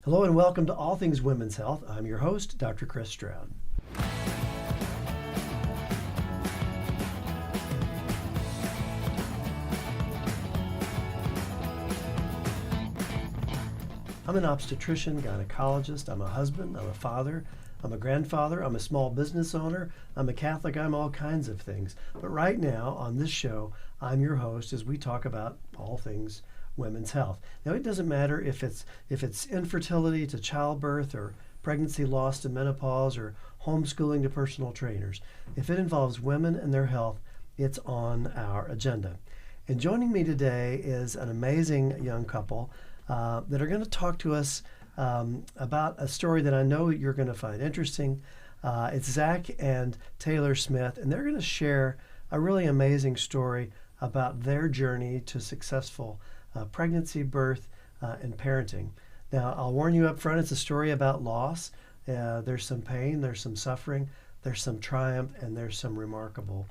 Hello and welcome to All Things Women's Health. I'm your host, Dr. Chris Stroud. I'm an obstetrician, gynecologist, I'm a husband, I'm a father, I'm a grandfather, I'm a small business owner, I'm a Catholic, I'm all kinds of things. But right now on this show, I'm your host as we talk about all things women's health. Now it doesn't matter if it's infertility to childbirth or pregnancy loss to menopause or homeschooling to personal trainers. If it involves women and their health, it's on our agenda. And joining me today is an amazing young couple that are going to talk to us about a story that I know you're going to find interesting. It's Zach and Taylor Smith, and they're going to share a really amazing story about their journey to successful pregnancy, birth, and parenting. Now, I'll warn you up front, it's a story about loss. There's some pain, there's some suffering, there's some triumph, and there's some remarkable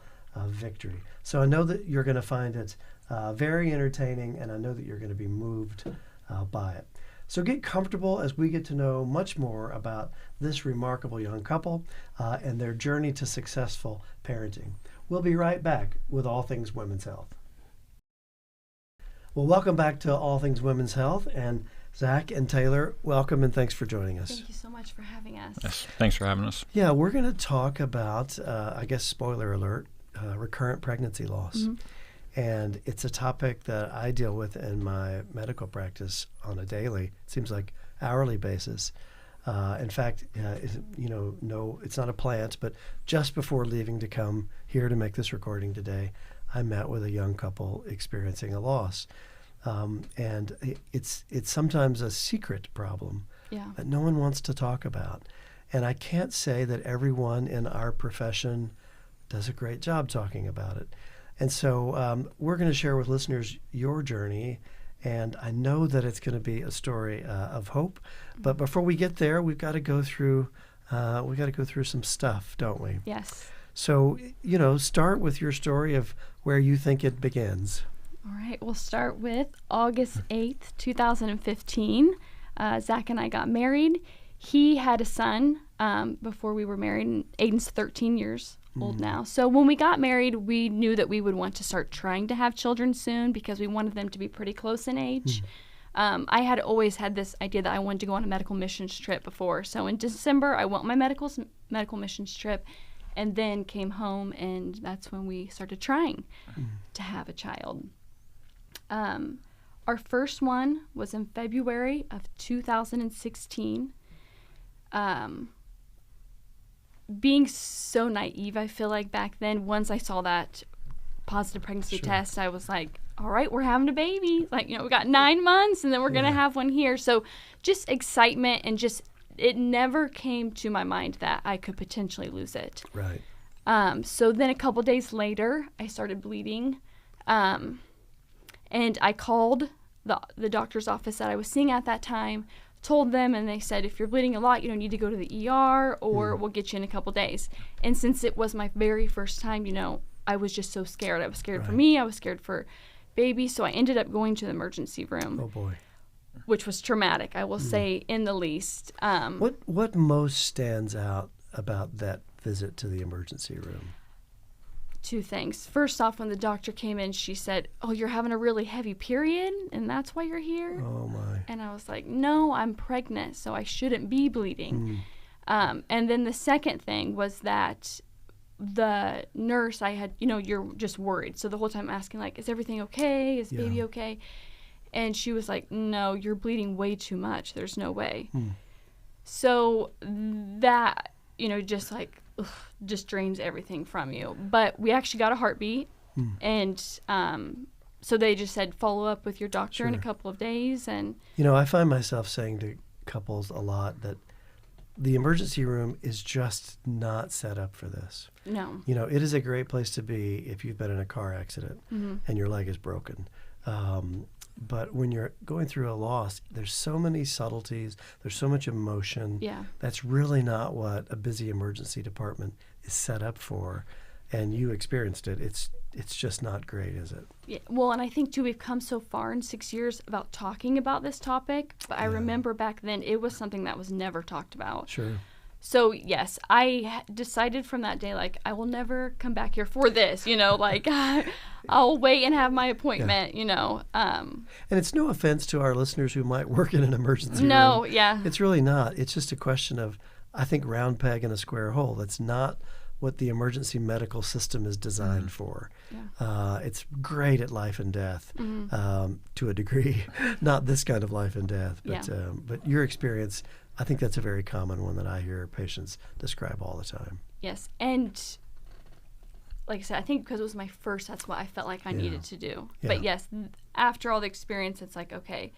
victory. So I know that you're going to find it very entertaining, and I know that you're going to be moved by it. So get comfortable as we get to know much more about this remarkable young couple and their journey to successful parenting. We'll be right back with All Things Women's Health. Well, welcome back to All Things Women's Health, and Zach and Taylor, welcome and thanks for joining us. Thank you so much for having us. Yes, thanks for having us. Yeah, we're going to talk about, I guess, spoiler alert, recurrent pregnancy loss. Mm-hmm. And it's a topic that I deal with in my medical practice on a daily, it seems like hourly basis. In fact, it's not a plant, but just before leaving to come here to make this recording today, I met with a young couple experiencing a loss. And it's sometimes a secret problem that no one wants to talk about. And I can't say that everyone in our profession does a great job talking about it. And so we're going to share with listeners your journey, and I know that it's going to be a story of hope. But before we get there, we've got to go through some stuff, don't we? Yes. So start with your story of where you think it begins. All right. We'll start with August 8th, 2015. Zach and I got married. He had a son before we were married, and Aiden's 13 years old now. So when we got married, we knew that we would want to start trying to have children soon because we wanted them to be pretty close in age. I had always had this idea that I wanted to go on a medical missions trip before. So in December, I went on my medical missions trip and then came home, and that's when we started trying to have a child. Our first one was in February of 2016. Being so naive, I feel like back then, once I saw that positive pregnancy test, I was like, all right, we're having a baby. Like, we got 9 months and then we're going to have one here. So just excitement, and just, it never came to my mind that I could potentially lose it. Right. So then a couple days later, I started bleeding. And I called the doctor's office that I was seeing at that time, told them, and they said, if you're bleeding a lot, you don't need to go to the ER, or we'll get you in a couple days. And since it was my very first time, I was just so scared. I was scared for me. I was scared for baby. So I ended up going to the emergency room. Oh, boy. Which was traumatic, I will say, in the least. What most stands out about that visit to the emergency room? Two things. First off, when the doctor came in, she said, oh, you're having a really heavy period, and that's why you're here? Oh, my. And I was like, no, I'm pregnant, so I shouldn't be bleeding. And then the second thing was that the nurse I had, you're just worried. So the whole time asking, like, is everything okay? Is baby okay? And she was like, no, you're bleeding way too much. There's no way. So that, just like, just drains everything from you. But we actually got a heartbeat, and so they just said, follow up with your doctor in a couple of days. And I find myself saying to couples a lot that the emergency room is just not set up for this. No. It is a great place to be if you've been in a car accident and your leg is broken. But when you're going through a loss, there's so many subtleties, there's so much emotion. Yeah. That's really not what a busy emergency department is set up for. and you experienced it, it's just not great, is it? Yeah, well, and I think too we've come so far in 6 years about talking about this topic, but I remember back then it was something that was never talked about. Sure. So yes, I decided from that day, like, I will never come back here for this, like I'll wait and have my appointment, And it's no offense to our listeners who might work in an emergency room. No, yeah. It's really not. It's just a question of, I think, round peg in a square hole. That's not what the emergency medical system is designed for. Yeah. It's great at life and death to a degree, not this kind of life and death, but your experience, I think that's a very common one that I hear patients describe all the time. Yes, and like I said, I think because it was my first, that's what I felt like I needed to do. Yeah. But yes, after all the experience, it's like, okay,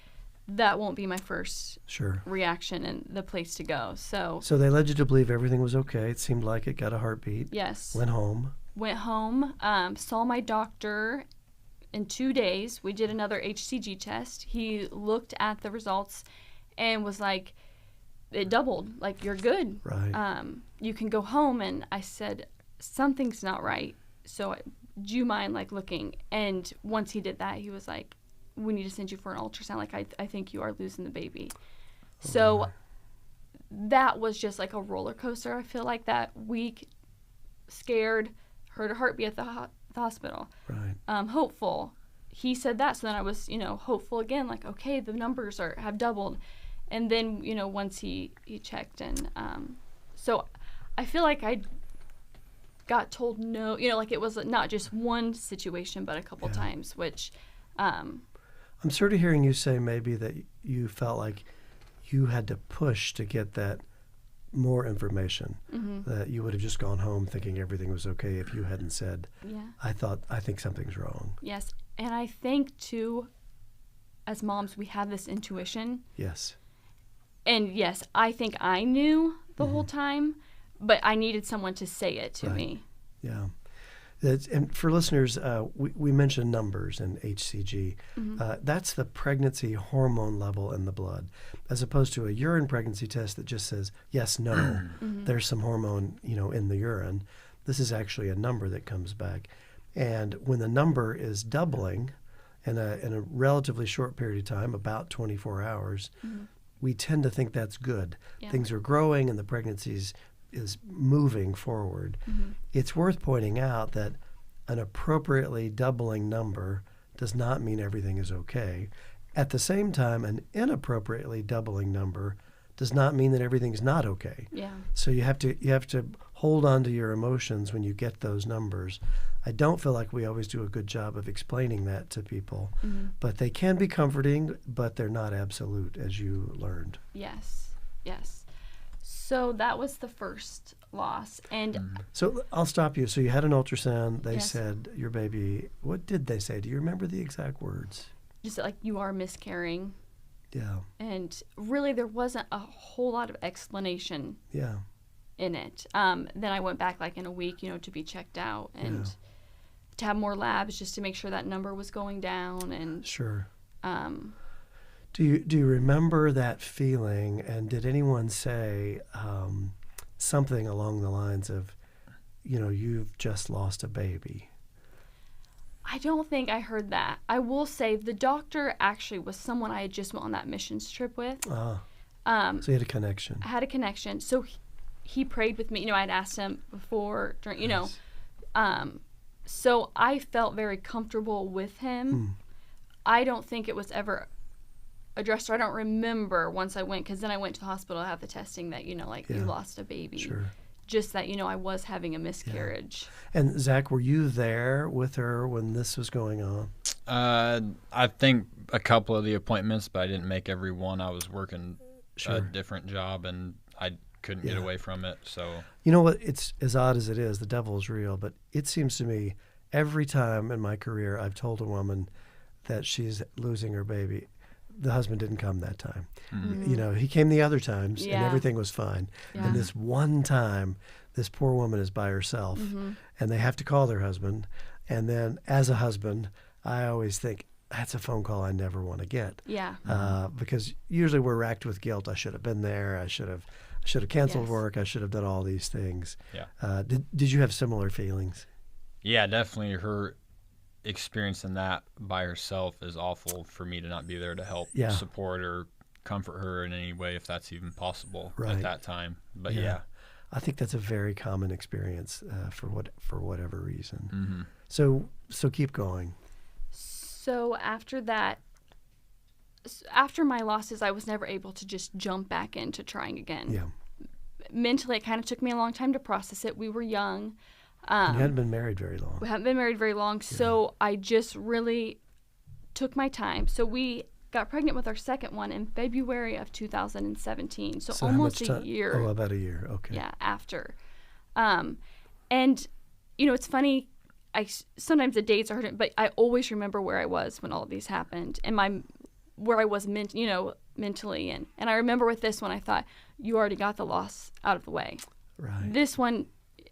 that won't be my first reaction and the place to go. So they led you to believe everything was okay. It seemed like it, got a heartbeat. Yes. Went home, saw my doctor in 2 days. We did another HCG test. He looked at the results and was like, it doubled. Like, you're good. Right. You can go home. And I said, something's not right. So do you mind, like, looking? And once he did that, he was like, we need to send you for an ultrasound. Like, I think you are losing the baby. So that was just like a roller coaster. I feel like that week, scared, heard a heartbeat at the hospital. Right. Hopeful. He said that. So then I was, hopeful again. Like, okay, the numbers have doubled. And then, once he checked, and so I feel like I got told no, like it was not just one situation, but a couple times, which I'm sort of hearing you say maybe that you felt like you had to push to get that more information, that you would have just gone home thinking everything was okay if you hadn't said, I think something's wrong. Yes. And I think, too, as moms, we have this intuition. Yes. And yes, I think I knew the whole time, but I needed someone to say it to me. Yeah. And for listeners, we mentioned numbers in HCG. That's the pregnancy hormone level in the blood, as opposed to a urine pregnancy test that just says yes, no. There's some hormone, in the urine. This is actually a number that comes back, and when the number is doubling in a relatively short period of time, about 24 hours, we tend to think that's good. Yeah. Things are growing and the pregnancy is moving forward. It's worth pointing out that an appropriately doubling number does not mean everything is okay. At the same time, an inappropriately doubling number does not mean that everything's not okay. Yeah. So you have to hold on to your emotions when you get those numbers. I don't feel like we always do a good job of explaining that to people, but they can be comforting, but they're not absolute, as you learned. Yes. So that was the first loss. And So I'll stop you. So you had an ultrasound. They said your baby, what did they say? Do you remember the exact words? just like, you are miscarrying. Yeah. And really there wasn't a whole lot of explanation Yeah. in it. Then I went back like in a week, to be checked out and to have more labs just to make sure that number was going down. And Sure. Do you remember that feeling? And did anyone say something along the lines of, you've just lost a baby? I don't think I heard that. I will say the doctor actually was someone I had just went on that missions trip with. So you had a connection. I had a connection. So he prayed with me. I'd asked him before, during, so I felt very comfortable with him. I don't think it was ever addressed, or I don't remember once I went, because then I went to the hospital to have the testing that, you lost a baby. Sure. Just that, I was having a miscarriage. Yeah. And Zach, were you there with her when this was going on? I think a couple of the appointments, but I didn't make every one. I was working a different job, and I couldn't get away from it. So you know what? It's as odd as it is. The devil is real, but it seems to me every time in my career I've told a woman that she's losing her baby, the husband didn't come that time. He came the other times, and everything was fine. Yeah. And this one time, this poor woman is by herself, and they have to call their husband. And then, as a husband, I always think, that's a phone call I never want to get. Yeah. Because usually we're racked with guilt. I should have been there. I should have canceled work. I should have done all these things. Yeah. Did you have similar feelings? Yeah, definitely her experiencing that by herself is awful for me to not be there to help Yeah. support or comfort her in any way if that's even possible Right. at that time. But Yeah. yeah. I think that's a very common experience for whatever reason. Mm-hmm. So keep going. So after that, after my losses, I was never able to just jump back into trying again. Yeah. Mentally, it kind of took me a long time to process it. We were young. And you hadn't been married very long. We haven't been married very long, so I just really took my time. So we got pregnant with our second one in February of 2017. So how almost much a time? year. Oh, about a year. Okay. Yeah, after. And, it's funny. Sometimes the dates are hard, but I always remember where I was when all of these happened and where I was mentally. And I remember with this one, I thought, you already got the loss out of the way. Right. This one,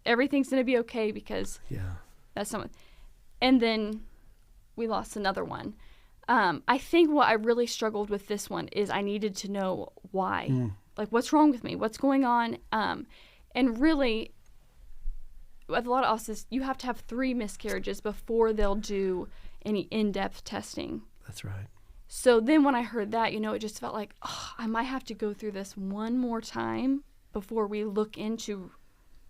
everything's going to be okay because that's someone. And then we lost another one. I think what I really struggled with this one is I needed to know why. Like, what's wrong with me? What's going on? And really, with a lot of offices, you have to have 3 miscarriages before they'll do any in-depth testing. That's right. So then when I heard that, it just felt like, I might have to go through this one more time before we look into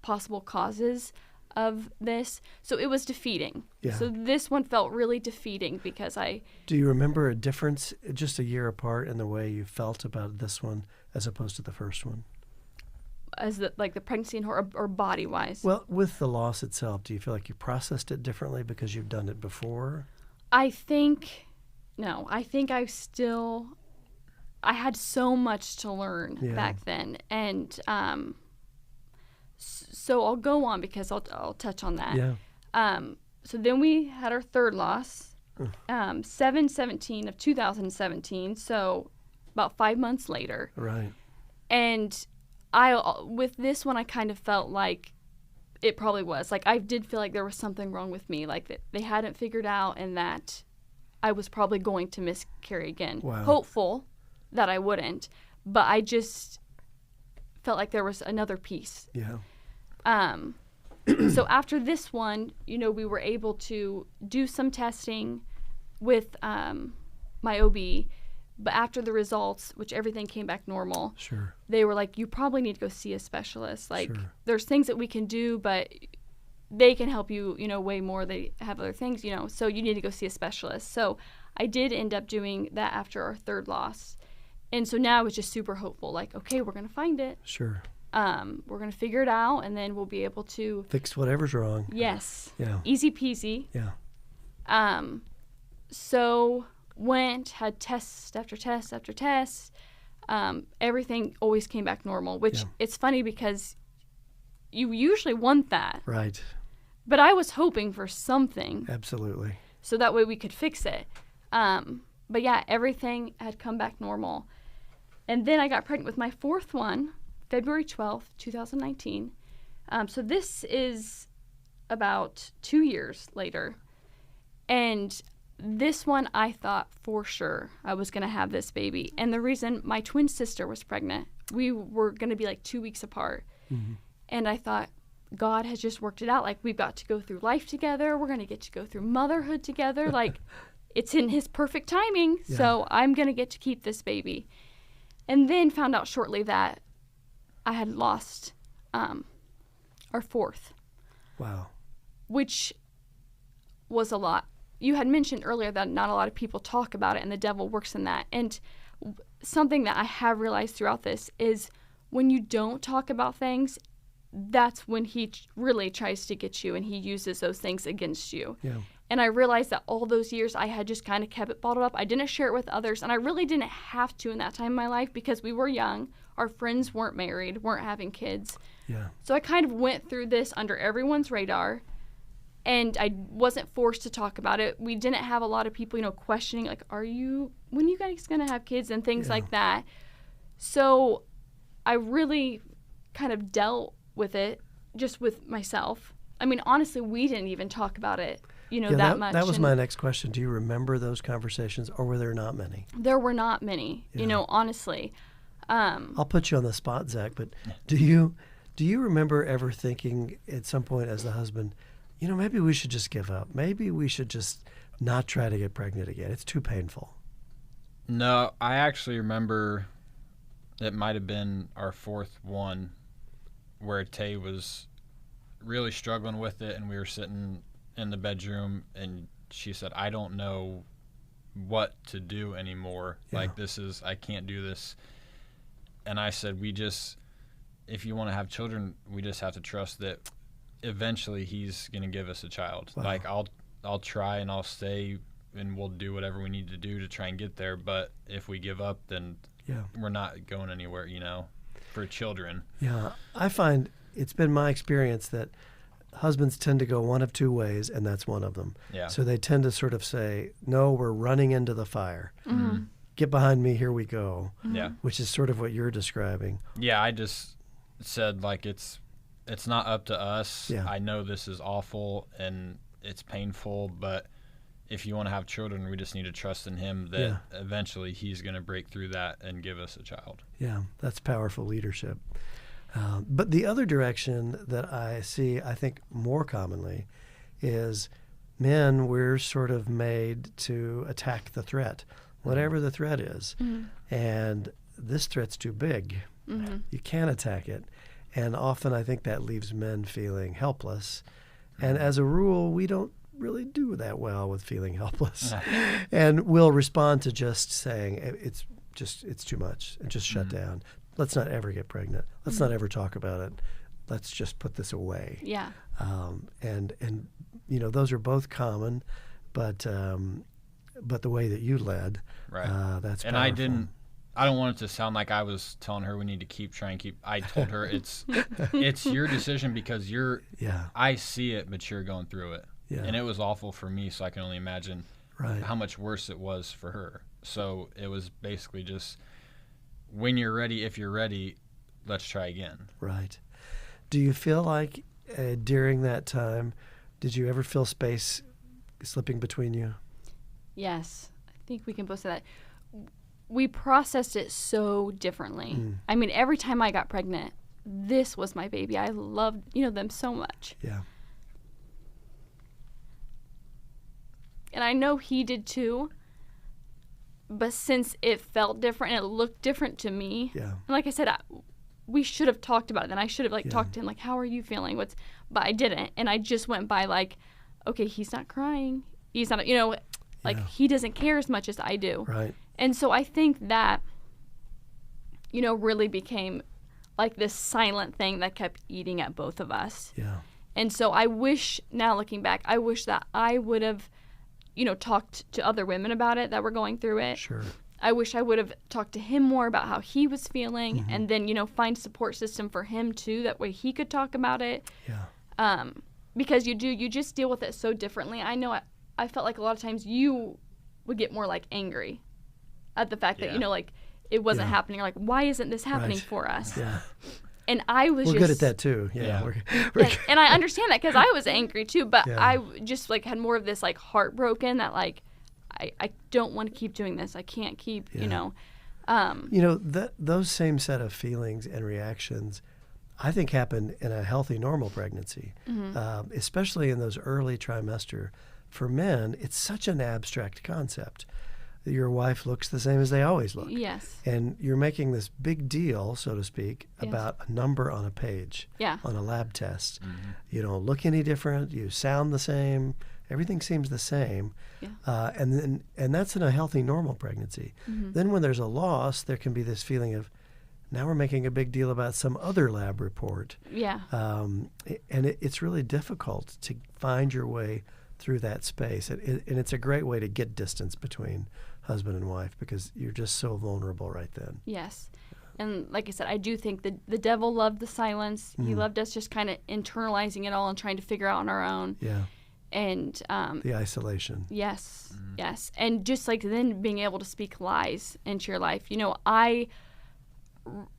possible causes of this. So it was defeating. Yeah. So this one felt really defeating because Do you remember a difference just a year apart in the way you felt about this one as opposed to the first one? as the pregnancy and or body wise? Well, with the loss itself, do you feel like you processed it differently because you've done it before? I think I had so much to learn back then, and so I'll go on because I'll touch on that. Yeah. So then we had our third loss, 7/17 of 2017. So about 5 months later. Right. And with this one, I kind of felt like it probably was. Like, I did feel like there was something wrong with me, like that they hadn't figured out and that I was probably going to miscarry again. Wow. Hopeful that I wouldn't, but I just felt like there was another piece. Yeah. So after this one, we were able to do some testing with my OB, but after the results, which everything came back normal, Sure. they were like, you probably need to go see a specialist. Like, Sure. there's things that we can do, but they can help you, way more. They have other things, so you need to go see a specialist. So I did end up doing that after our third loss. And so now I was just super hopeful, like, okay, we're going to find it. Sure. We're going to figure it out, and then we'll be able to Fix whatever's wrong. Yes. Yeah. Easy peasy. Yeah. So had test after test after test. Everything always came back normal, which it's funny because you usually want that. Right. But I was hoping for something. Absolutely. So that way we could fix it. But yeah, everything had come back normal. And then I got pregnant with my fourth one, February 12th, 2019. So this is about 2 years later. And this one, I thought for sure I was going to have this baby. And the reason, my twin sister was pregnant. We were going to be like 2 weeks apart. Mm-hmm. And I thought, God has just worked it out. Like, we've got to go through life together. We're going to get to go through motherhood together. Like, it's in his perfect timing. Yeah. So I'm going to get to keep this baby. And then found out shortly that I had lost our fourth. Wow. Which was a lot. You had mentioned earlier that not a lot of people talk about it, and the devil works in that. And something that I have realized throughout this is when you don't talk about things, that's when he really tries to get you, and he uses those things against you. Yeah. And I realized that all those years I had just kind of kept it bottled up. I didn't share it with others, and I really didn't have to in that time in my life because we were young. Our friends weren't married, weren't having kids. Yeah. So I kind of went through this under everyone's radar, and I wasn't forced to talk about it. We didn't have a lot of people, questioning, like, when you guys going to have kids and things like that. So I really kind of dealt with it just with myself. I mean, honestly, we didn't even talk about it, that much. That was my next question. Do you remember those conversations, or were there not many? There were not many, honestly. I'll put you on the spot, Zach, but do you remember ever thinking at some point as the husband, maybe we should just give up. Maybe we should just not try to get pregnant again. It's too painful. No, I actually remember it might have been our fourth one where Tay was really struggling with it, and we were sitting in the bedroom, and she said, I don't know what to do anymore. Yeah. Like, I can't do this. And I said, if you want to have children, we just have to trust that eventually he's going to give us a child. Wow. Like, I'll try and I'll stay and we'll do whatever we need to do to try and get there. But if we give up, then we're not going anywhere, for children. Yeah. I find it's been my experience that husbands tend to go one of two ways, and that's one of them. Yeah. So they tend to sort of say, no, we're running into the fire. Mm-hmm. Get behind me, here we go. Yeah. Which is sort of what you're describing. Yeah, I just said, like, it's not up to us. Yeah. I know this is awful and it's painful, but if you want to have children, we just need to trust in him that eventually he's going to break through that and give us a child. Yeah, that's powerful leadership. But the other direction that I see, I think, more commonly is men, we're sort of made to attack the threat, whatever the threat is. Mm-hmm. And this threat's too big. Mm-hmm. You can't attack it. And often I think that leaves men feeling helpless. And as a rule, we don't really do that well with feeling helpless. And we'll respond to just saying, it's too much, and just shut down. Let's not ever get pregnant. Let's not ever talk about it. Let's just put this away. Yeah. And those are both common, but the way that you led, right. That's and powerful. I don't want it to sound like I was telling her we need to keep. I told her it's your decision because I see it, but you're going through it. Yeah. And it was awful for me, so I can only imagine how much worse it was for her. So it was basically just, when you're ready, if you're ready, let's try again. Right. Do you feel like during that time, did you ever feel space slipping between you? Yes. I think we can both say that. We processed it so differently. I mean, every time I got pregnant, this was my baby. I loved, them so much. Yeah. And I know he did too. But since it felt different and it looked different to me, and like I said, we should have talked about it. Then I should have talked to him, like, how are you feeling? But I didn't, and I just went by like, okay, he's not crying. He's not, he doesn't care as much as I do. Right. And so I think that, really became like this silent thing that kept eating at both of us. Yeah. And so I wish, now looking back, I wish that I would have, talked to other women about it that were going through it. Sure. I wish I would have talked to him more about how he was feeling, and then, find a support system for him too. That way he could talk about it. Yeah. Because you just deal with it so differently. I know I felt like a lot of times you would get more like angry at the fact that, it wasn't happening. You're like, why isn't this happening for us? Yeah. And I was We're good at that too. Yeah. And I understand that because I was angry too, but I just had more of this heartbroken that I don't want to keep doing this. I can't keep, those same set of feelings and reactions, I think, happen in a healthy, normal pregnancy, especially in those early trimester. For men, it's such an abstract concept. Your wife looks the same as they always look. Yes. And you're making this big deal, so to speak, about a number on a page, on a lab test. Mm-hmm. You don't look any different. You sound the same. Everything seems the same. Yeah. And that's in a healthy, normal pregnancy. Mm-hmm. Then when there's a loss, there can be this feeling of, now we're making a big deal about some other lab report. Yeah. And it's really difficult to find your way through that space. And it's a great way to get distance between husband and wife because you're just so vulnerable right then. Yes. And like I said, I do think the devil loved the silence. He loved us just kind of internalizing it all and trying to figure out on our own. Yeah. And the isolation. Yes. Yes. And just then being able to speak lies into your life. I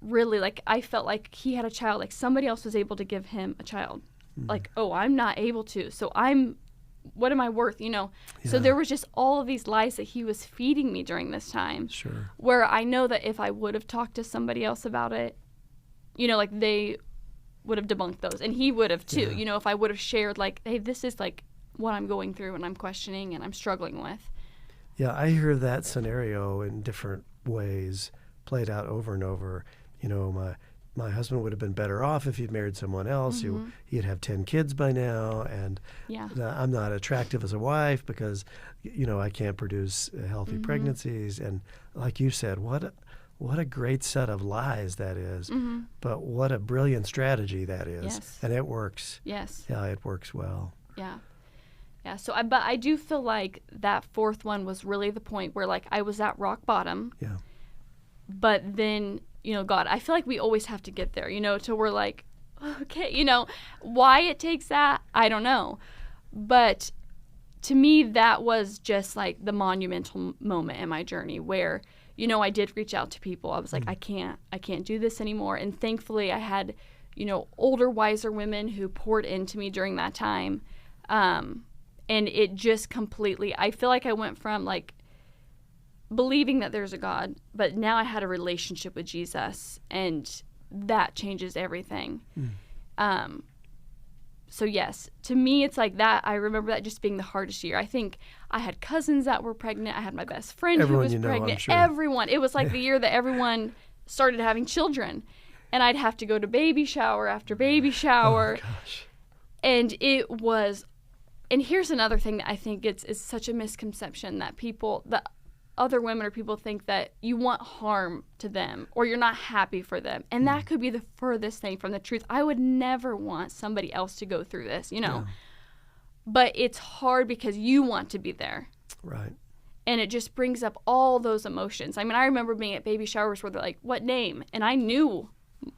really I felt like he had a child, like somebody else was able to give him a child. Like, oh, I'm not able to. So what am I worth, So there was just all of these lies that he was feeding me during this time. Sure. Where I know that if I would have talked to somebody else about it, they would have debunked those, and he would have too. Yeah. You know, if I would have shared like, hey, this is like what I'm going through and I'm questioning and I'm struggling with. Yeah, I hear that scenario in different ways played out over and over. You know, my husband would have been better off if he'd married someone else. Mm-hmm. He'd have 10 kids by now, and Yeah. I'm not attractive as a wife because, you know, I can't produce healthy Mm-hmm. pregnancies. And like you said, what a great set of lies that is. Mm-hmm. But what a brilliant strategy that is. Yes. And it works. Yes. Yeah, it works well. Yeah. Yeah. So, but I do feel like that fourth one was really the point where like I was at rock bottom. Yeah. But then, you know, God, I feel like we always have to get there, you know, till we're like, okay, you know, why it takes that, I don't know. But to me, that was just like the monumental moment in my journey where, you know, I did reach out to people. I was like, I can't do this anymore. And thankfully I had, you know, older, wiser women who poured into me during that time. And it just completely, I feel like I went from like believing that there's a God, but now I had a relationship with Jesus, and that changes everything. So yes, to me, it's like that. I remember that just being the hardest year. I think I had cousins that were pregnant. I had my best friend Everyone who was you know, pregnant. I'm sure. Everyone. It was like the year that everyone started having children. And I'd have to go to baby shower after baby shower. Oh, gosh. And it was, and here's another thing that I think is such a misconception that people, that other women or people think that you want harm to them or you're not happy for them. And that could be the furthest thing from the truth. I would never want somebody else to go through this, you know. Yeah. But it's hard because you want to be there. Right. And it just brings up all those emotions. I mean, I remember being at baby showers where they're like, what name? And I knew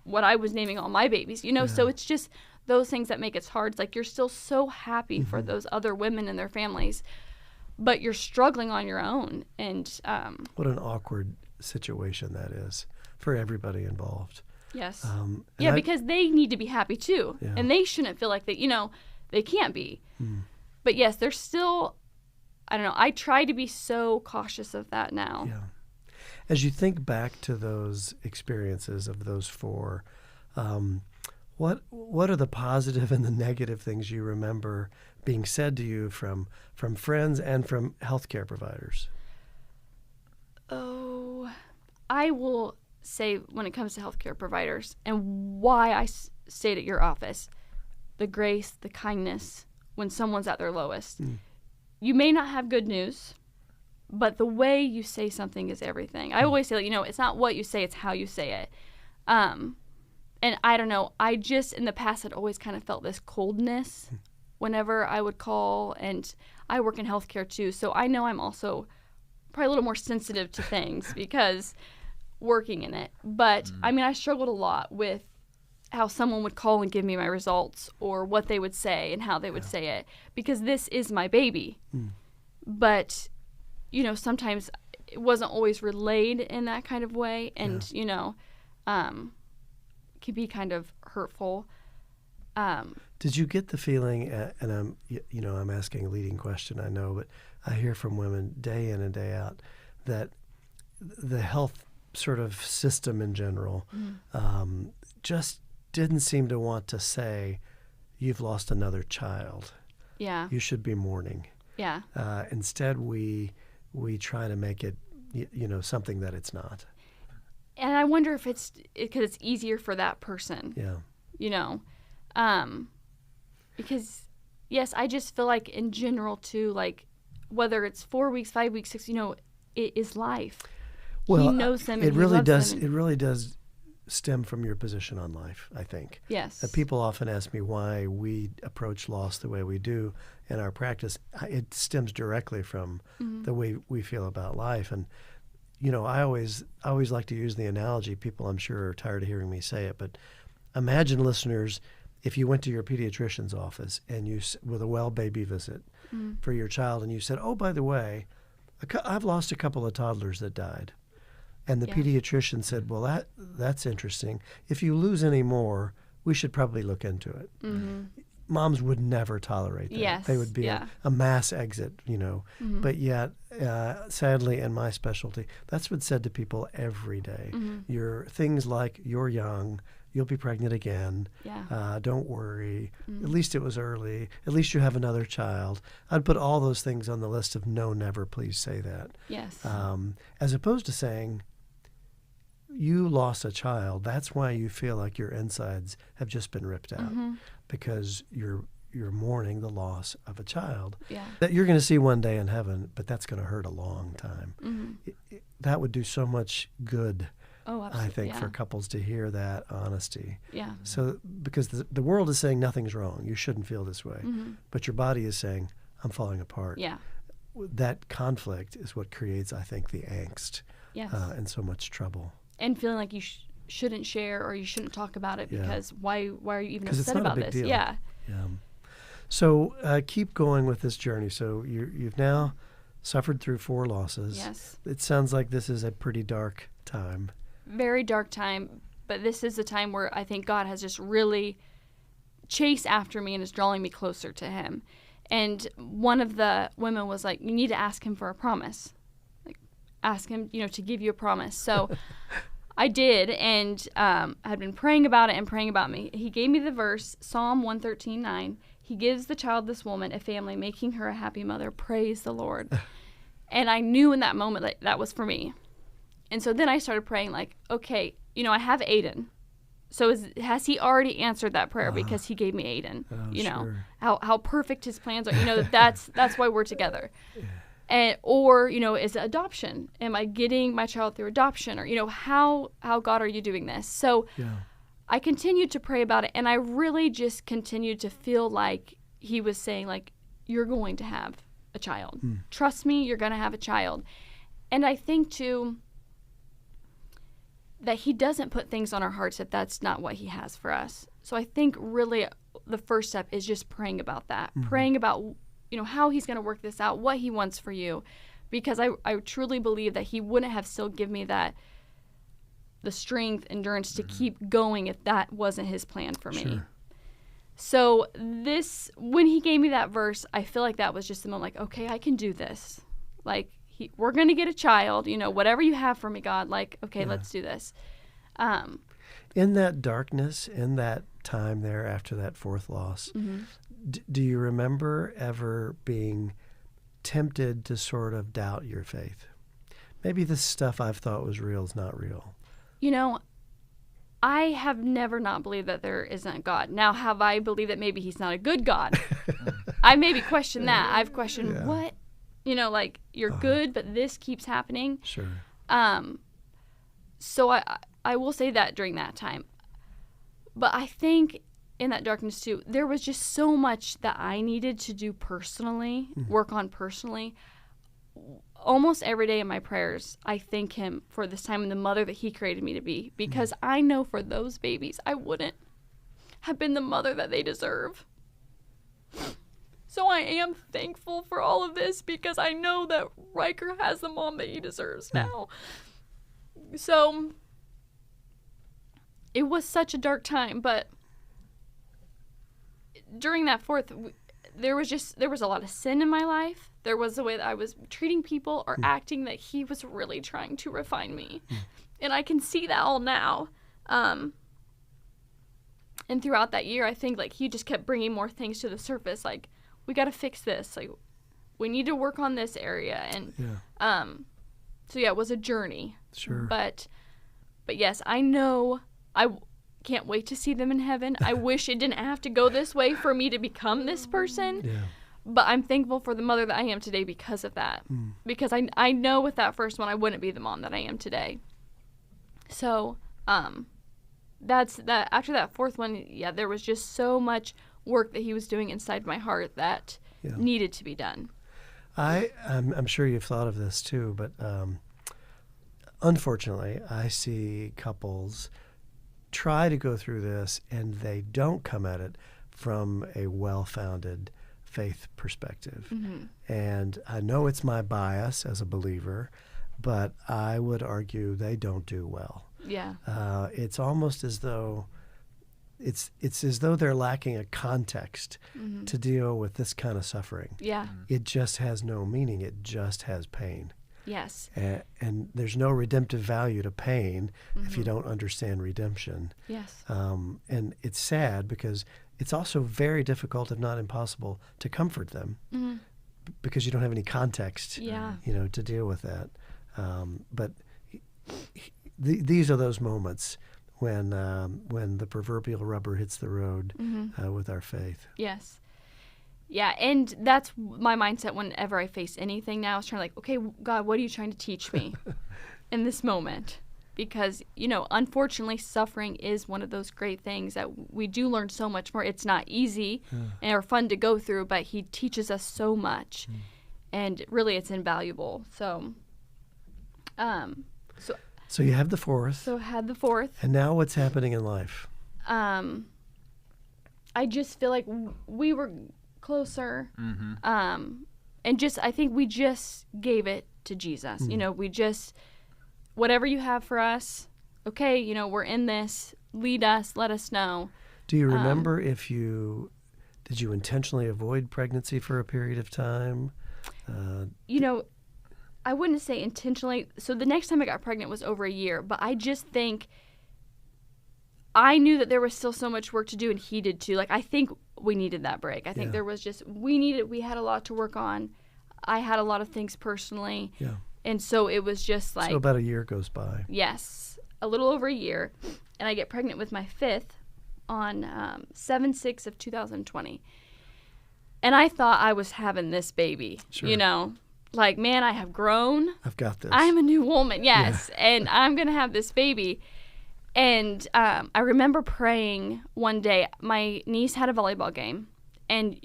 what I was naming all my babies, you know. So it's just those things that make it hard. It's like you're still so happy for those other women and their families, but you're struggling on your own. And what an awkward situation that is for everybody involved. yes. And Because they need to be happy too. Yeah. And they shouldn't feel like they, you know, they can't be. But yes, there's still, I don't know, I try to be so cautious of that now. Yeah. As you think back to those experiences of those four, what are the positive and the negative things you remember being said to you from friends and from healthcare providers? Oh, I will say when it comes to healthcare providers and why I stayed at your office, the grace, the kindness when someone's at their lowest. You may not have good news, but the way you say something is everything. I always say, you know, it's not what you say, it's how you say it. And I don't know, I just in the past had always kind of felt this coldness whenever I would call, and I work in healthcare too, so I know I'm also probably a little more sensitive to things because working in it. But I mean, I struggled a lot with how someone would call and give me my results or what they would say and how they would say it, because this is my baby. But you know, sometimes it wasn't always relayed in that kind of way, and you know, could be kind of hurtful. Did you get the feeling, and I'm asking a leading question, I know, but I hear from women day in and day out that the health sort of system in general just didn't seem to want to say, you've lost another child. Yeah. You should be mourning. Yeah. Instead, we try to make it, you know, something that it's not. And I wonder if it's because it's easier for that person. Yeah. You know, because yes, I just feel like in general too, like whether it's 4 weeks, 5 weeks, 6, you know, it is life. Well, he knows them. It and really he loves does. them It really does stem from your position on life, I think. Yes. People often ask me why we approach loss the way we do in our practice. It stems directly from the way we feel about life. And, you know, I always like to use the analogy. People, I'm sure, are tired of hearing me say it, but imagine, listeners, if you went to your pediatrician's office and with a well baby visit for your child, and you said, oh, by the way, I've lost a couple of toddlers that died. And the pediatrician said, well, that's interesting. If you lose any more, we should probably look into it. moms would never tolerate that. Yes, They would be yeah. a mass exit, Mm-hmm. But yet, sadly, in my specialty, that's what's said to people every day. Mm-hmm. You're things like, you're young, you'll be pregnant again, Yeah. don't worry, Mm-hmm. at least it was early, at least you have another child. I'd put all those things on the list of no, never, please say that. Yes. As opposed to saying, you lost a child, that's why you feel like your insides have just been ripped out, Mm-hmm. because you're mourning the loss of a child Yeah. that you're going to see one day in heaven, but that's going to hurt a long time. Mm-hmm. That would do so much good, Oh, absolutely. I think, yeah. for couples to hear that honesty. Yeah. So, because the world is saying nothing's wrong, you shouldn't feel this way, Mm-hmm. but your body is saying, I'm falling apart. Yeah. That conflict is what creates, I think, the angst Yes. and so much trouble. And feeling like you shouldn't share or you shouldn't talk about it Yeah. because why are you even 'Cause it's upset not a about big this? deal. Yeah. Yeah. So keep going with this journey. So you've now suffered through 4 losses. Yes. It sounds like this is a pretty dark time. Very dark time, but this is the time where I think God has just really chased after me and is drawing me closer to him. And one of the women was like, you need to ask him for a promise. Like, ask him, to give you a promise. So I did, and had been praying about it and praying about me. He gave me the verse, Psalm 113:9. He gives the childless woman a family, making her a happy mother. Praise the Lord. And I knew in that moment that was for me. And so then I started praying like, okay, I have Aiden. So has he already answered that prayer because he gave me Aiden? Sure. How perfect his plans are. That's why we're together. And or is it adoption? Am I getting my child through adoption? Or how God are you doing this? So Yeah. I continued to pray about it, and I really just continued to feel like he was saying, like, you're going to have a child. Trust me, you're going to have a child. And I think, too, that he doesn't put things on our hearts if that's not what he has for us. So I think really the first step is just praying about that, praying about, how he's going to work this out, what he wants for you, because I truly believe that he wouldn't have still given me the strength, endurance to keep going if that wasn't his plan for me. Sure. So when he gave me that verse, I feel like that was just the moment, like, okay, I can do this. Like, we're going to get a child, whatever you have for me, God, like, okay, let's do this. In that darkness, in that time there after that 4th loss, do you remember ever being tempted to sort of doubt your faith? Maybe this stuff I've thought was real is not real. I have never not believed that there isn't a God. Now, have I believed that maybe he's not a good God? I maybe questioned that. I've questioned what? Like, you're good, but this keeps happening. Sure. So I will say that during that time. But I think in that darkness, too, there was just so much that I needed to do personally, work on personally. Almost every day in my prayers, I thank him for this time and the mother that he created me to be, because I know for those babies, I wouldn't have been the mother that they deserve. So I am thankful for all of this, because I know that Riker has the mom that he deserves now. So it was such a dark time, but during that 4th, there was a lot of sin in my life. There was the way that I was treating people or acting that he was really trying to refine me. And I can see that all now. And throughout that year, I think, like, he just kept bringing more things to the surface. Like, we got to fix this. Like, we need to work on this area. And so, it was a journey. Sure. But yes, I know I can't wait to see them in heaven. I wish it didn't have to go this way for me to become this person. Yeah. But I'm thankful for the mother that I am today because of that. Because I know with that first one, I wouldn't be the mom that I am today. So, that's that. After that 4th one, there was just so much work that he was doing inside my heart that needed to be done. I'm sure you've thought of this too, but unfortunately, I see couples try to go through this and they don't come at it from a well-founded faith perspective. And I know it's my bias as a believer, but I would argue they don't do well. Yeah. It's almost as though it's as though they're lacking a context to deal with this kind of suffering. Yeah. It just has no meaning. It just has pain. Yes. And there's no redemptive value to pain if you don't understand redemption. Yes. And it's sad because it's also very difficult, if not impossible, to comfort them because you don't have any context, to deal with that. But these are those moments when the proverbial rubber hits the road with our faith. Yes. Yeah, and that's my mindset whenever I face anything now. I was trying to okay, God, what are you trying to teach me in this moment? Because, unfortunately, suffering is one of those great things that we do learn so much more. It's not easy or fun to go through, but he teaches us so much. And really, it's invaluable. So you have the fourth. So I had the fourth. And now what's happening in life? I just feel like we were closer. And I think we just gave it to Jesus. We just, whatever you have for us, okay, we're in this, lead us, let us know. Do you remember did you intentionally avoid pregnancy for a period of time? I wouldn't say intentionally. So the next time I got pregnant was over a year, but I just think I knew that there was still so much work to do, and he did too. I think we needed that break. I think there was we had a lot to work on. I had a lot of things personally. Yeah. And so it was just so about a year goes by. Yes, a little over a year. And I get pregnant with my fifth on 7/6 of 2020. And I thought I was having this baby, Sure. Man, I have grown. I've got this. I'm a new woman, yes, and I'm going to have this baby. And I remember praying one day. My niece had a volleyball game, and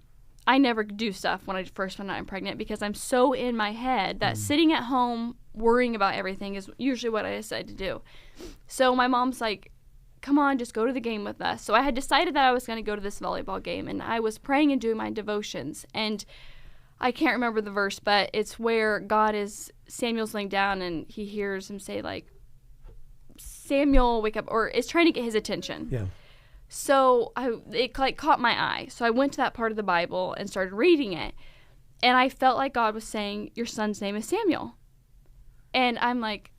I never do stuff when I first found out I'm pregnant because I'm so in my head that sitting at home worrying about everything is usually what I decide to do. So my mom's like, come on, just go to the game with us. So I had decided that I was going to go to this volleyball game, and I was praying and doing my devotions. And I can't remember the verse, but it's where Samuel's laying down, and he hears him say, Samuel, wake up, or is trying to get his attention. Yeah. So it caught my eye. So I went to that part of the Bible and started reading it. And I felt like God was saying, your son's name is Samuel. And I'm like,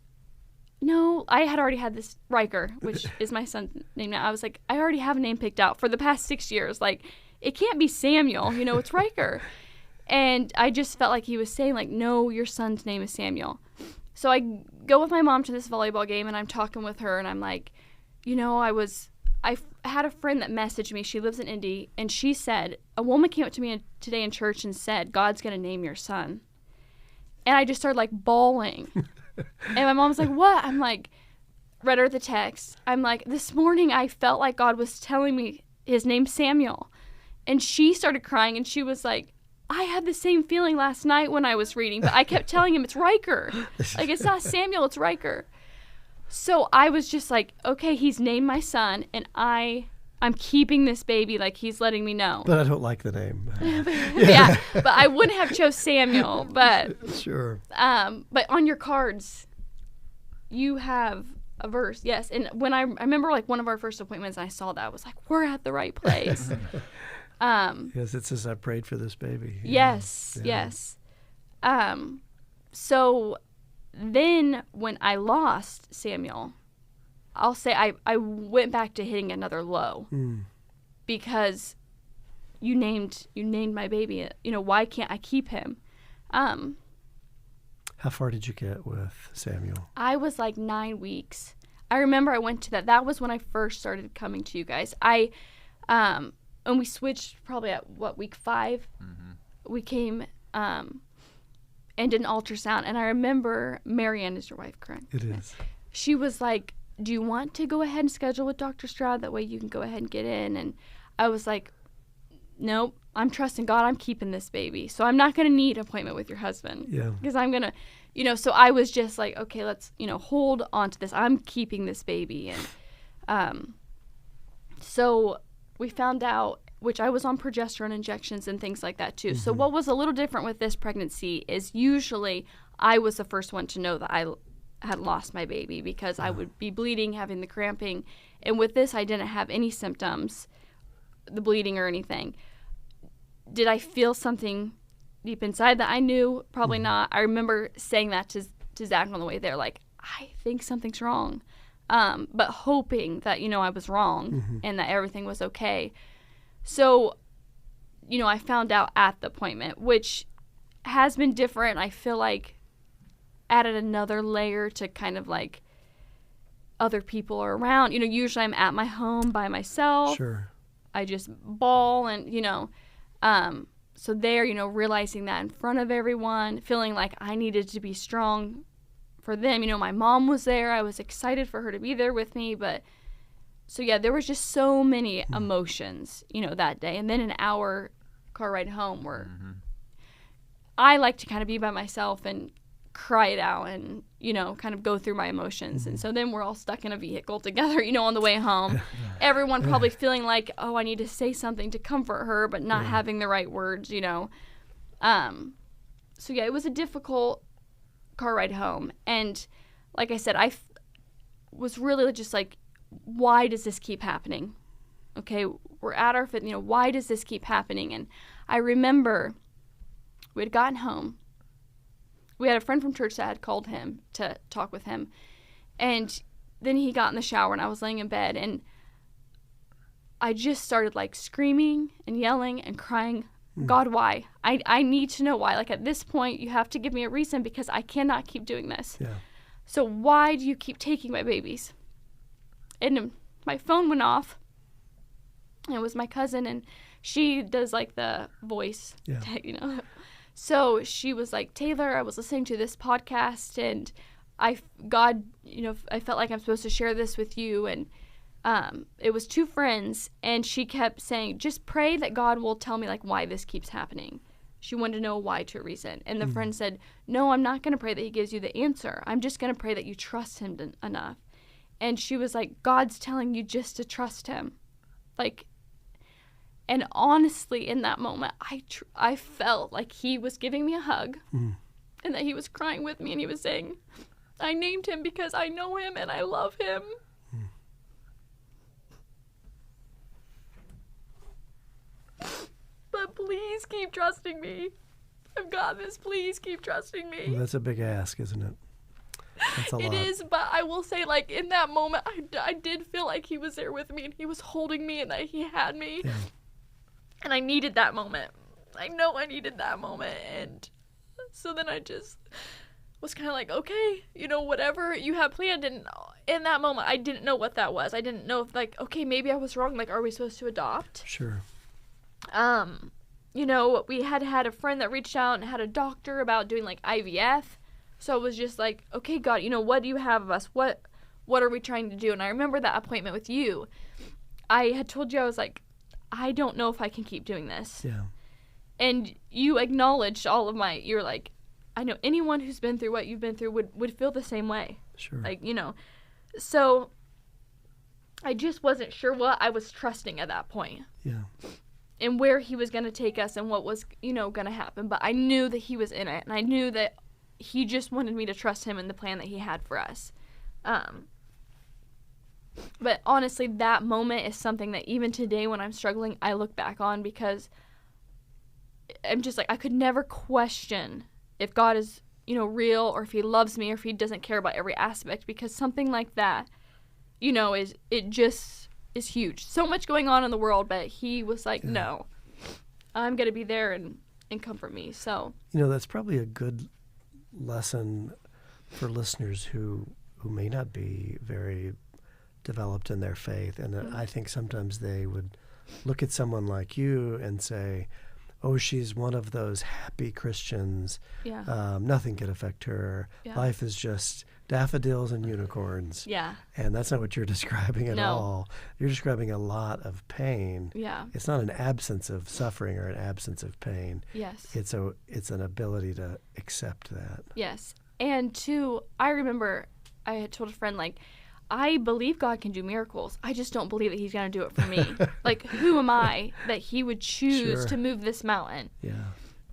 no, I had already had this Riker, which is my son's name now. I was like, I already have a name picked out for the past 6 years. It can't be Samuel, it's Riker. And I just felt like he was saying, no, your son's name is Samuel. So I go with my mom to this volleyball game, and I'm talking with her, and I'm like, I had a friend that messaged me. She lives in Indy, and she said, a woman came up to me today in church and said, God's going to name your son. And I just started bawling. And my mom's like, what? I'm like, read her the text. I'm like, this morning I felt like God was telling me his name's Samuel. And she started crying, and she was like, I had the same feeling last night when I was reading, but I kept telling him it's Riker. It's not Samuel, it's Riker. So I was just like, okay, he's named my son, and I'm keeping this baby, he's letting me know. But I don't like the name. Yeah, but I wouldn't have chose Samuel. But sure. But on your cards, you have a verse, yes. And when I remember one of our first appointments, I saw that, I was like, we're at the right place. Yes, it says I prayed for this baby. Yes, yes. So then when I lost Samuel, I'll say I went back to hitting another low because you named my baby. Why can't I keep him? How far did you get with Samuel? I was 9 weeks. I remember I went to that. That was when I first started coming to you guys. And we switched probably at week 5? Mm-hmm. We came and did an ultrasound. And I remember Marianne is your wife, correct? It is. She was like, do you want to go ahead and schedule with Dr. Stroud? That way you can go ahead and get in. And I was like, nope, I'm trusting God. I'm keeping this baby. So I'm not going to need an appointment with your husband. Yeah. Because I'm going to, so I was just like, okay, let's, hold on to this. I'm keeping this baby. And so we found out, which I was on progesterone injections and things like that too. Mm-hmm. So what was a little different with this pregnancy is usually I was the first one to know that had lost my baby because I would be bleeding, having the cramping. And with this, I didn't have any symptoms, the bleeding or anything. Did I feel something deep inside that I knew? Probably not. I remember saying that to Zach on the way there, like, I think something's wrong. But hoping that, I was wrong and that everything was okay. So, I found out at the appointment, which has been different. I feel like added another layer to kind of like other people are around. Usually I'm at my home by myself. Sure. I just bawl and, so there, realizing that in front of everyone, feeling like I needed to be strong for them. My mom was there. I was excited for her to be there with me. But so, yeah, there was just so many emotions, that day. And then an hour car ride home where I like to kind of be by myself and cry it out and, kind of go through my emotions. And so then we're all stuck in a vehicle together, on the way home. Everyone probably feeling like, oh, I need to say something to comfort her, but not having the right words, So, yeah, it was a difficult car ride home. And like I said, I was really just like, why does this keep happening? Okay, we're at our fifth, why does this keep happening? And I remember we had gotten home. We had a friend from church that had called him to talk with him. And then he got in the shower and I was laying in bed and I just started like screaming and yelling and crying, God, why? I need to know why. Like at this point, you have to give me a reason because I cannot keep doing this. Yeah. So why do you keep taking my babies? And my phone went off. And it was my cousin and she does like the voice, So she was like, Taylor, I was listening to this podcast and I felt like I'm supposed to share this with you. And it was two friends and she kept saying, just pray that God will tell me like why this keeps happening. She wanted to know why to a reason. And the friend said, no, I'm not going to pray that he gives you the answer. I'm just going to pray that you trust him enough. And she was like, God's telling you just to trust him. And honestly, in that moment, I felt like he was giving me a hug and that he was crying with me and he was saying, I named him because I know him and I love him. But please keep trusting me. I've got this. Please keep trusting me. Well, that's a big ask, isn't it? That's a lot. It is, but I will say, like, in that moment, I did feel like he was there with me and he was holding me and that he had me. Yeah. And I needed that moment. I know I needed that moment. And so then I just was kind of like, okay, whatever you have planned. And in that moment, I didn't know what that was. I didn't know if, like, okay, maybe I was wrong. Like, are we supposed to adopt? Sure. We had a friend that reached out and had a doctor about doing, like, IVF. So it was just like, okay, God, what do you have of us? What are we trying to do? And I remember that appointment with you. I had told you, I was like, I don't know if I can keep doing this. Yeah. And you acknowledged all of you're like, I know anyone who's been through what you've been through would feel the same way. Sure. Like, so I just wasn't sure what I was trusting at that point. Yeah. And where he was going to take us and what was, going to happen. But I knew that he was in it. And I knew that he just wanted me to trust him in the plan that he had for us. But honestly, that moment is something that even today when I'm struggling, I look back on because I'm just like, I could never question if God is, real or if he loves me or if he doesn't care about every aspect because something like that, it just is huge. So much going on in the world, but he was like, no, I'm going to be there and comfort me. So, that's probably a good lesson for listeners who may not be very developed in their faith. And I think sometimes they would look at someone like you and say, oh, she's one of those happy Christians. Yeah. Nothing could affect her. Yeah. Life is just daffodils and unicorns. Yeah. And that's not what you're describing at all. You're describing a lot of pain. Yeah. It's not an absence of suffering or an absence of pain. Yes. It's an ability to accept that. Yes. And two, I remember I had told a friend, like, I believe God can do miracles. I just don't believe that he's going to do it for me. Like, who am I that he would choose to move this mountain? Yeah.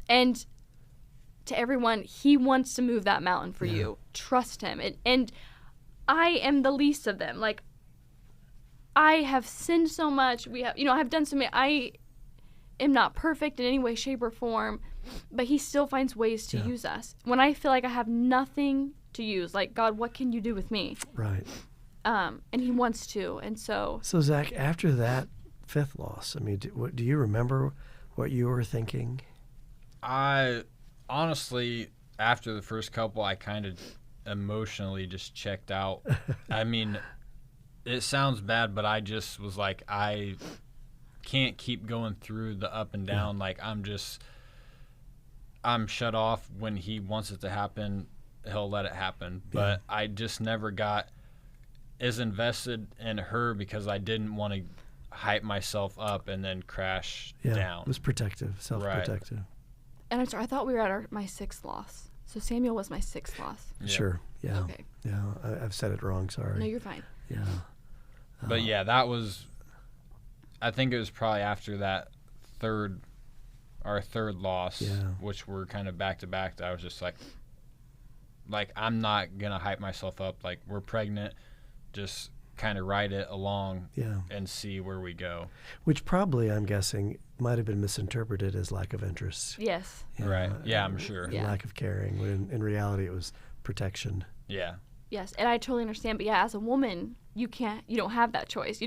And to everyone, he wants to move that mountain for you. Trust him. And I am the least of them. Like, I have sinned so much. I've done so many. I am not perfect in any way, shape, or form, but he still finds ways to use us. When I feel like I have nothing to use, like, God, what can you do with me? Right. And he wants to, and so. So, Zach, after that 5th loss, I mean, do you remember what you were thinking? I honestly, after the first couple, I kind of emotionally just checked out. I mean, it sounds bad, but I just was like, I can't keep going through the up and down. Like, I'm shut off. When he wants it to happen, he'll let it happen. But I just never got as invested in her because I didn't want to hype myself up and then crash down. It was protective, self-protective. Right. And I'm sorry, I thought we were at my 6th loss. So Samuel was my 6th loss. Yeah. Sure. Yeah. Okay. Yeah. I've said it wrong. Sorry. No, you're fine. Yeah. But yeah, that was, I think it was probably after that our third loss, which were kind of back to back, that I was just like, I'm not going to hype myself up. Like, we're pregnant, just kind of ride it along and see where we go. Which probably, I'm guessing, might have been misinterpreted as lack of interest. Yes. Right. Yeah, I'm sure. Lack of caring, when in reality it was protection. Yeah. Yes, and I totally understand. But yeah, as a woman, you don't have that choice.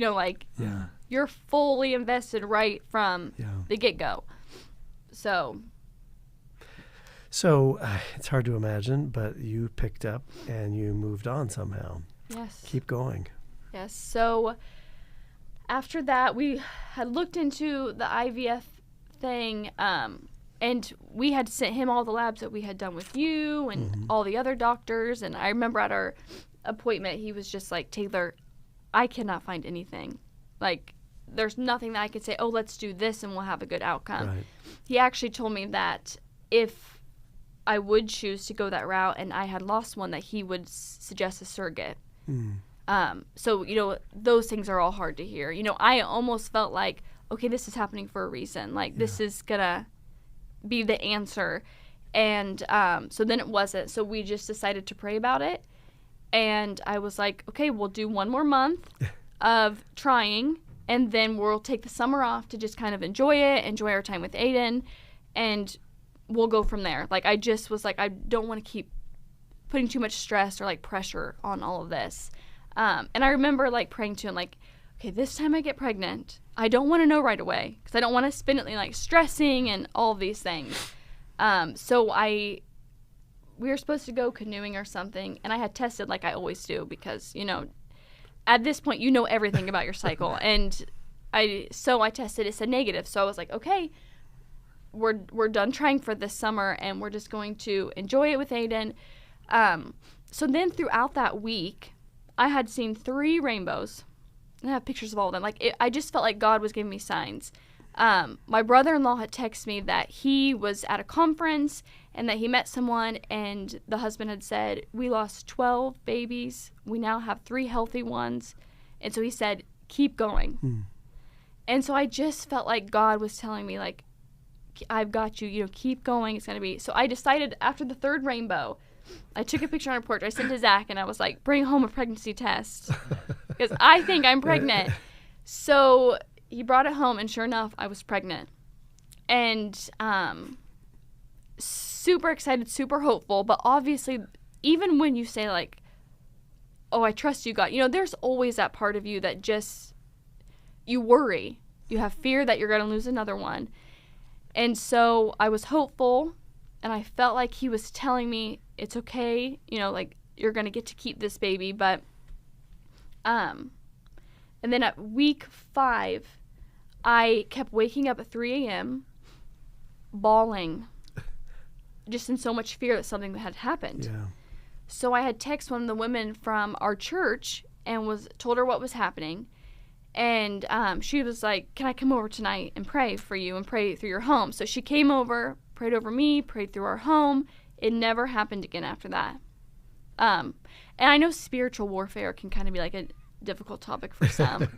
You're fully invested right from the get-go. So it's hard to imagine, but you picked up and you moved on somehow. Yes. Keep going. Yes. So after that, we had looked into the IVF thing, and we had sent him all the labs that we had done with you and all the other doctors. And I remember at our appointment, he was just like, Taylor, I cannot find anything. Like, there's nothing that I could say, oh, let's do this and we'll have a good outcome. Right. He actually told me that if I would choose to go that route and I had lost one, that he would suggest a surrogate. So, those things are all hard to hear. I almost felt like, okay, this is happening for a reason. Like, this is going to be the answer. And so then it wasn't. So we just decided to pray about it. And I was like, okay, we'll do one more month of trying. And then we'll take the summer off to just kind of enjoy our time with Aiden. And we'll go from there. Like, I just was like, I don't want to keep putting too much stress or, like, pressure on all of this. And I remember, like, praying to him, like, okay, this time I get pregnant, I don't want to know right away because I don't want to spend it, like, stressing and all of these things. So we were supposed to go canoeing or something, and I had tested like I always do because, at this point, everything about your cycle. And I tested, it said negative. So I was like, okay, we're done trying for this summer, and we're just going to enjoy it with Aiden. So then throughout that week, I had seen 3 rainbows. I have pictures of all of them. I just felt like God was giving me signs. My brother-in-law had texted me that he was at a conference and that he met someone, and the husband had said, we lost 12 babies. We now have 3 healthy ones. And so he said, keep going. And so I just felt like God was telling me, like, I've got you, keep going. It's going to be. So I decided after the 3rd rainbow, I took a picture on our porch. I sent to Zach, and I was like, bring home a pregnancy test because I think I'm pregnant. So he brought it home, and sure enough, I was pregnant. And super excited, super hopeful. But obviously, even when you say, like, oh, I trust you, God, there's always that part of you that just, you worry. You have fear that you're going to lose another one. And so I was hopeful, and I felt like he was telling me, it's okay, like, you're going to get to keep this baby. But, and then at week 5, I kept waking up at 3 a.m., bawling, just in so much fear that something had happened. Yeah. So I had texted one of the women from our church and told her what was happening. And she was like, can I come over tonight and pray for you and pray through your home? So she came over, prayed over me, prayed through our home. It never happened again after that. And I know spiritual warfare can kind of be like a difficult topic for some.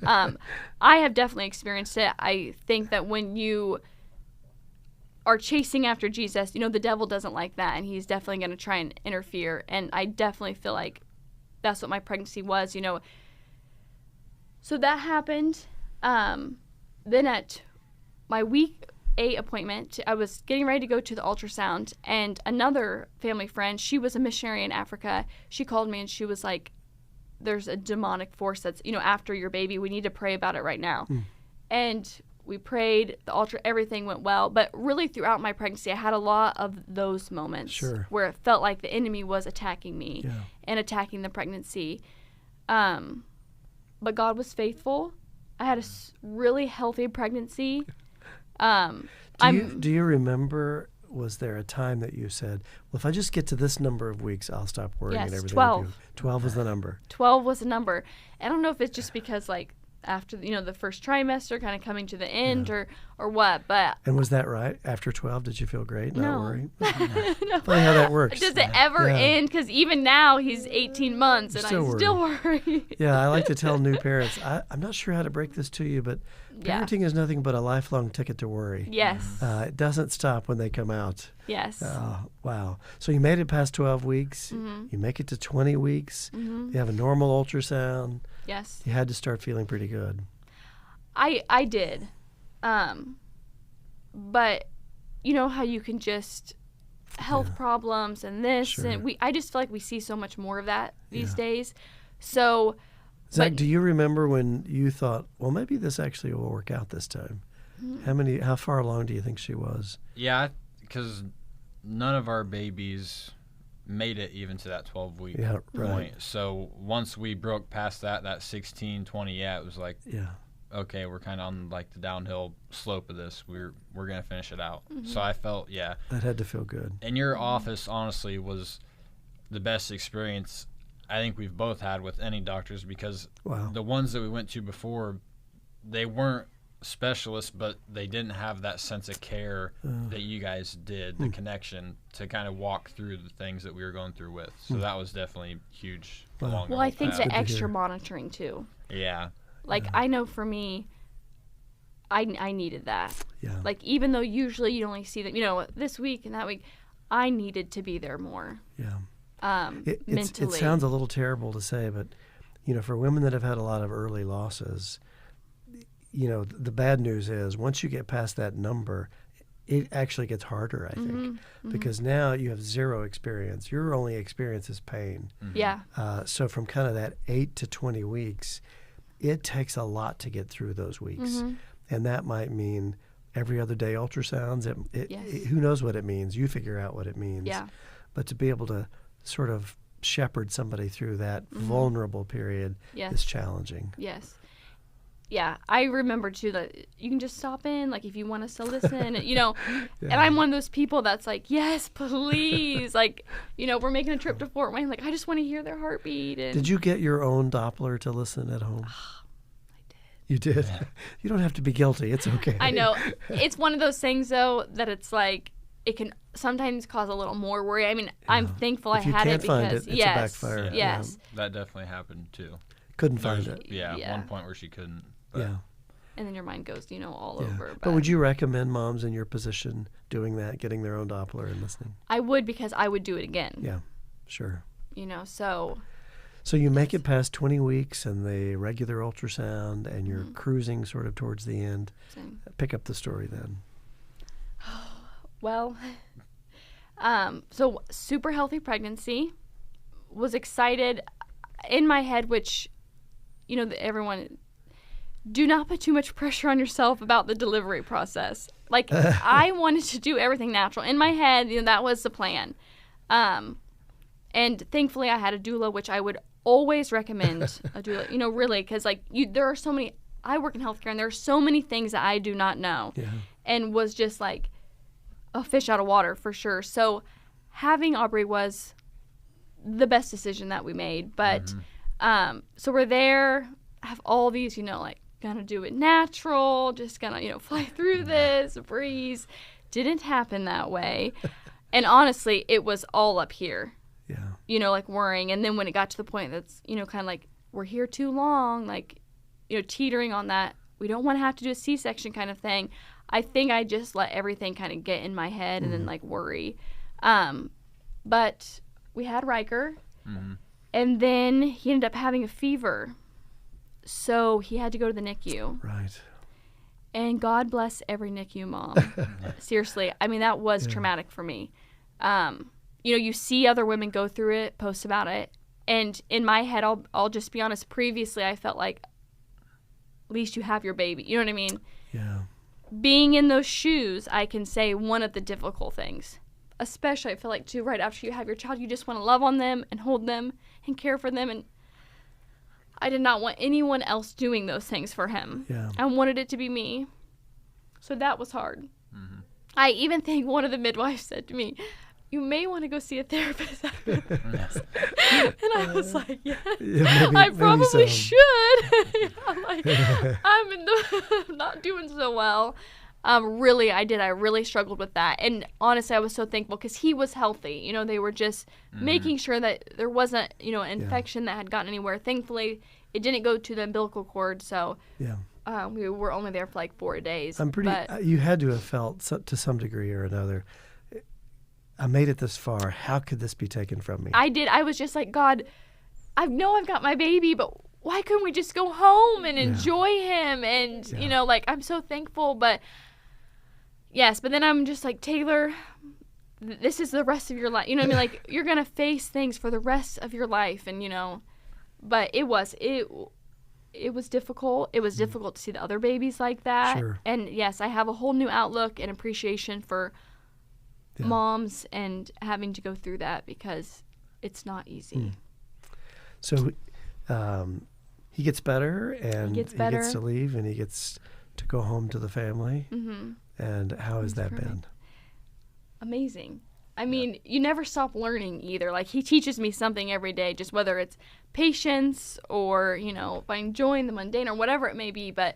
I have definitely experienced it. I think that when you are chasing after Jesus, the devil doesn't like that, and he's definitely going to try and interfere. And I definitely feel like that's what my pregnancy was, So that happened. Then at my week 8 appointment, I was getting ready to go to the ultrasound, and another family friend, she was a missionary in Africa. She called me and she was like, there's a demonic force that's, after your baby. We need to pray about it right now. And we prayed, everything went well. But really throughout my pregnancy, I had a lot of those moments where it felt like the enemy was attacking me and attacking the pregnancy. But God was faithful. I had a really healthy pregnancy. Do you remember, was there a time that you said, well, if I just get to this number of weeks, I'll stop worrying and everything 12. will be 12 was the number. 12 was the number. I don't know if it's just because, like, after, the first trimester kind of coming to the end or what, but... And was that right? After 12, did you feel great? No. Not worried? No. Funny how that works. Does it ever end? Because even now, he's 18 months, and I still worry. Yeah, I like to tell new parents, I'm not sure how to break this to you, but parenting is nothing but a lifelong ticket to worry. Yes. It doesn't stop when they come out. Yes. Wow. So you made it past 12 weeks. You make it to 20 weeks. You have a normal ultrasound. Yes. You had to start feeling pretty good. I did. But you know how you can just health problems and this and I just feel like we see so much more of that these days. So Zach, do you remember when you thought, well, maybe this actually will work out this time? How far along do you think she was? Yeah, because none of our babies made it even to that 12-week point. So once we broke past that 16, 20, it was like, okay, we're kind of on like the downhill slope of this. We're going to finish it out. So I felt, that had to feel good. And your office, honestly, was the best experience I think we've both had with any doctors, because the ones that we went to before, they weren't specialists, but they didn't have that sense of care that you guys did, the connection to kind of walk through the things that we were going through with. So that was definitely huge. Well, I think the extra monitoring too. Yeah. Like I know for me, I needed that. Yeah. Like even though usually you only see them, this week and that week, I needed to be there more. Yeah. Mentally. It sounds a little terrible to say, but for women that have had a lot of early losses, the bad news is once you get past that number, it actually gets harder, I think, because now you have zero experience. Your only experience is pain. Yeah. So from kind of that 8 to 20 weeks, it takes a lot to get through those weeks. And that might mean every other day ultrasounds. Who knows what it means? You figure out what it means. Yeah. But to be able to sort of shepherd somebody through that vulnerable period is challenging. Yes. Yeah, I remember too that you can just stop in, like if you want us to listen, and I'm one of those people that's like, yes, please, like, we're making a trip to Fort Wayne, like I just want to hear their heartbeat. And did you get your own Doppler to listen at home? I did. You did? Yeah. You don't have to be guilty. It's okay. I know. It's one of those things though that it's like it can sometimes cause a little more worry. I mean, I'm thankful I had it because it's a backfire. Yes. That definitely happened too. Couldn't find it. Yeah, one point where she couldn't. But. Yeah. And then your mind goes, all over. But would you recommend moms in your position doing that, getting their own Doppler and listening? I would, because I would do it again. Yeah, sure. So you make it past 20 weeks and the regular ultrasound, and you're cruising sort of towards the end. Same. Pick up the story then. Well, so super healthy pregnancy. Was excited in my head, which, everyone, do not put too much pressure on yourself about the delivery process. Like, I wanted to do everything natural. In my head, that was the plan. And thankfully, I had a doula, which I would always recommend a doula, really, because, there are so many, I work in healthcare, and there are so many things that I do not know. Yeah. And was just, like, a fish out of water, for sure. So having Aubrey was the best decision that we made. But, so we're there, have all these, gonna do it natural, just gonna, fly through this, breeze. Didn't happen that way. And honestly, it was all up here. Yeah. Like worrying. And then when it got to the point that's, kind of like, we're here too long, like, teetering on that, we don't want to have to do a C-section kind of thing, I think I just let everything kind of get in my head and then like worry. But we had Riker, and then he ended up having a fever. So he had to go to the NICU. Right. And God bless every NICU mom. Seriously. I mean, that was traumatic for me. You see other women go through it, post about it. And in my head, I'll just be honest, previously I felt like, at least you have your baby. You know what I mean? Yeah. Being in those shoes, I can say one of the difficult things. Especially, I feel like, too, right after you have your child, you just want to love on them and hold them and care for them. And I did not want anyone else doing those things for him. Yeah. I wanted it to be me. So that was hard. I even think one of the midwives said to me, you may want to go see a therapist after this. And I was like, yeah I probably should. I'm like, I'm not doing so well. Really, I did. I really struggled with that. And honestly, I was so thankful because he was healthy. They were just making sure that there wasn't, an infection that had gotten anywhere. Thankfully, it didn't go to the umbilical cord. So we were only there for like 4 days. You had to have felt to some degree or another, I made it this far. How could this be taken from me? I did. I was just like, God, I know I've got my baby, but why couldn't we just go home and enjoy him? And, I'm so thankful. But, yes, but then I'm just like, Taylor, this is the rest of your life. You know what I mean? Like, you're going to face things for the rest of your life. And, but it was difficult. It was difficult to see the other babies like that. Sure. And, yes, I have a whole new outlook and appreciation for moms and having to go through that because it's not easy. So he gets better and he gets to leave and he gets to go home to the family. And how has that been? Amazing. I mean, you never stop learning either. Like, he teaches me something every day, just whether it's patience or, by enjoying the mundane or whatever it may be. But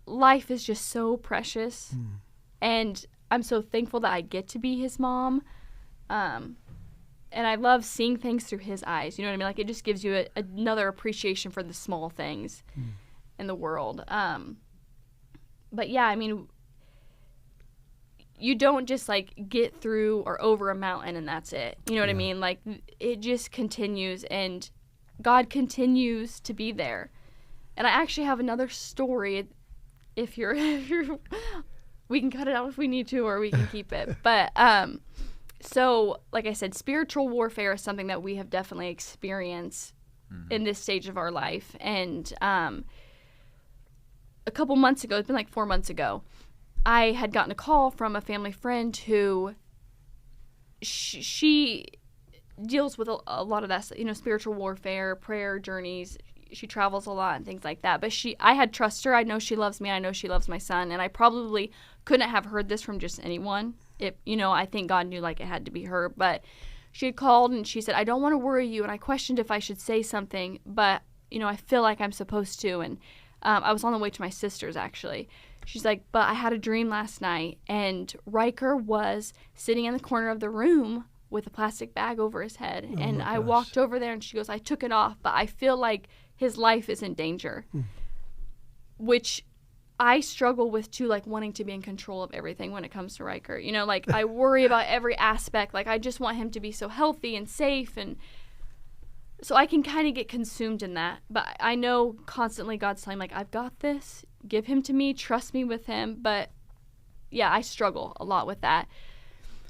life is just so precious. And I'm so thankful that I get to be his mom. And I love seeing things through his eyes. You know what I mean? Like, it just gives you another appreciation for the small things in the world. But, yeah, I mean, you don't just, like, get through or over a mountain and that's it. You know what I mean? Like, it just continues, and God continues to be there. And I actually have another story if you're we can cut it out if we need to, or we can keep it. But so, like I said, spiritual warfare is something that we have definitely experienced in this stage of our life. And a couple months ago, it's been like 4 months ago, I had gotten a call from a family friend who she deals with a lot of that, spiritual warfare, prayer journeys. She travels a lot and things like that. But I had trust her. I know she loves me. I know she loves my son. And I probably couldn't have heard this from just anyone. I think God knew like it had to be her. But she had called and she said, I don't want to worry you. And I questioned if I should say something, but, I feel like I'm supposed to. And I was on the way to my sister's, actually. She's like, but I had a dream last night. And Riker was sitting in the corner of the room with a plastic bag over his head. Oh, and I walked over there and she goes, I took it off, but I feel like his life is in danger, which I struggle with too, like wanting to be in control of everything when it comes to Riker. Like I worry about every aspect. Like I just want him to be so healthy and safe. And so I can kind of get consumed in that. But I know constantly God's telling like, I've got this. Give him to me. Trust me with him. But yeah, I struggle a lot with that.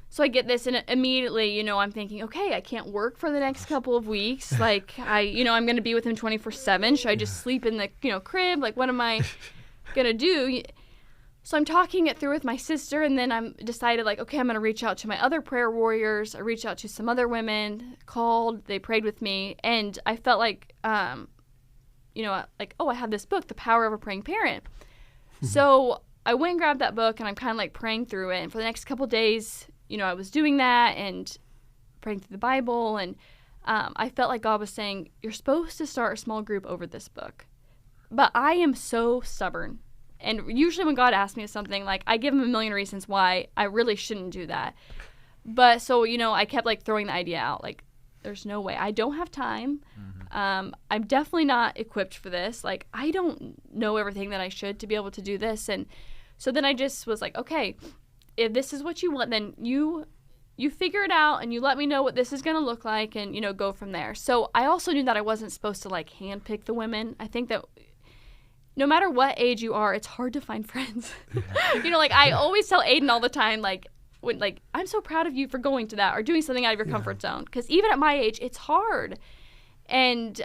So I get this, and immediately, I'm thinking, okay, I can't work for the next couple of weeks. Like, I'm going to be with him 24/7. Should I just sleep in the, crib? Like, what am I going to do? So I'm talking it through with my sister, and then I'm decided, like, okay, I'm going to reach out to my other prayer warriors. I reached out to some other women, called, they prayed with me, and I felt like, I have this book, The Power of a Praying Parent. So I went and grabbed that book, and I'm kind of, like, praying through it. And for the next couple days, I was doing that and praying through the Bible, and I felt like God was saying, you're supposed to start a small group over this book. But I am so stubborn. And usually when God asks me something, like, I give him a million reasons why I really shouldn't do that. But so, I kept, like, throwing the idea out. Like, there's no way. I don't have time. I'm definitely not equipped for this. Like, I don't know everything that I should to be able to do this. And So then I just was like, okay, if this is what you want, then you figure it out and you let me know what this is going to look like and, go from there. So I also knew that I wasn't supposed to like handpick the women. I think that no matter what age you are, it's hard to find friends. Like I always tell Aiden all the time, like, I'm so proud of you for going to that or doing something out of your comfort zone. Because even at my age, it's hard. And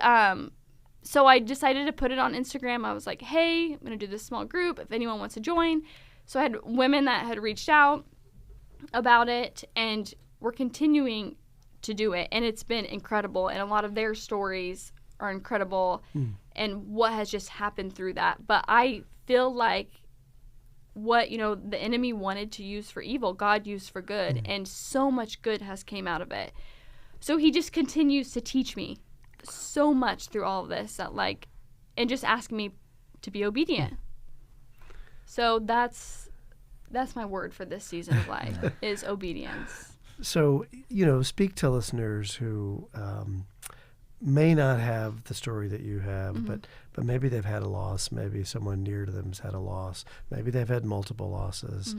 so I decided to put it on Instagram. I was like, hey, I'm going to do this small group if anyone wants to join. So I had women that had reached out about it, and we're continuing to do it. And it's been incredible. And a lot of their stories are incredible and what has just happened through that. But I feel like what, the enemy wanted to use for evil, God used for good. And so much good has came out of it. So he just continues to teach me so much through all of this and just asking me to be obedient. So that's my word for this season of life is obedience. So, speak to listeners who may not have the story that you have, but maybe they've had a loss. Maybe someone near to them's had a loss. Maybe they've had multiple losses.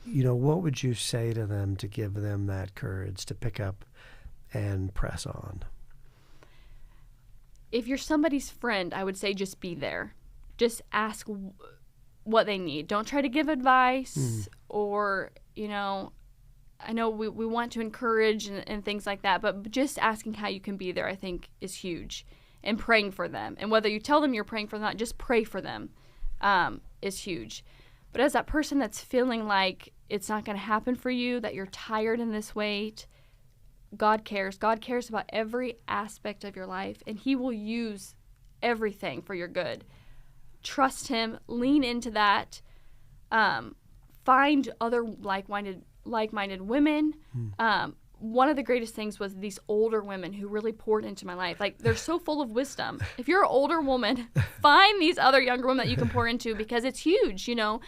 What would you say to them to give them that courage to pick up and press on? If you're somebody's friend, I would say just be there. Just ask what they need. Don't try to give advice or, I know we want to encourage and things like that, but just asking how you can be there, I think, is huge. And praying for them. And whether you tell them you're praying for them or not, just pray for them is huge. But as that person that's feeling like it's not going to happen for you, that you're tired in this weight, God cares. God cares about every aspect of your life, and he will use everything for your good. Trust him. Lean into that. Find other like-minded women. One of the greatest things was these older women who really poured into my life. Like, they're so full of wisdom. If you're an older woman, find these other younger women that you can pour into because it's huge, You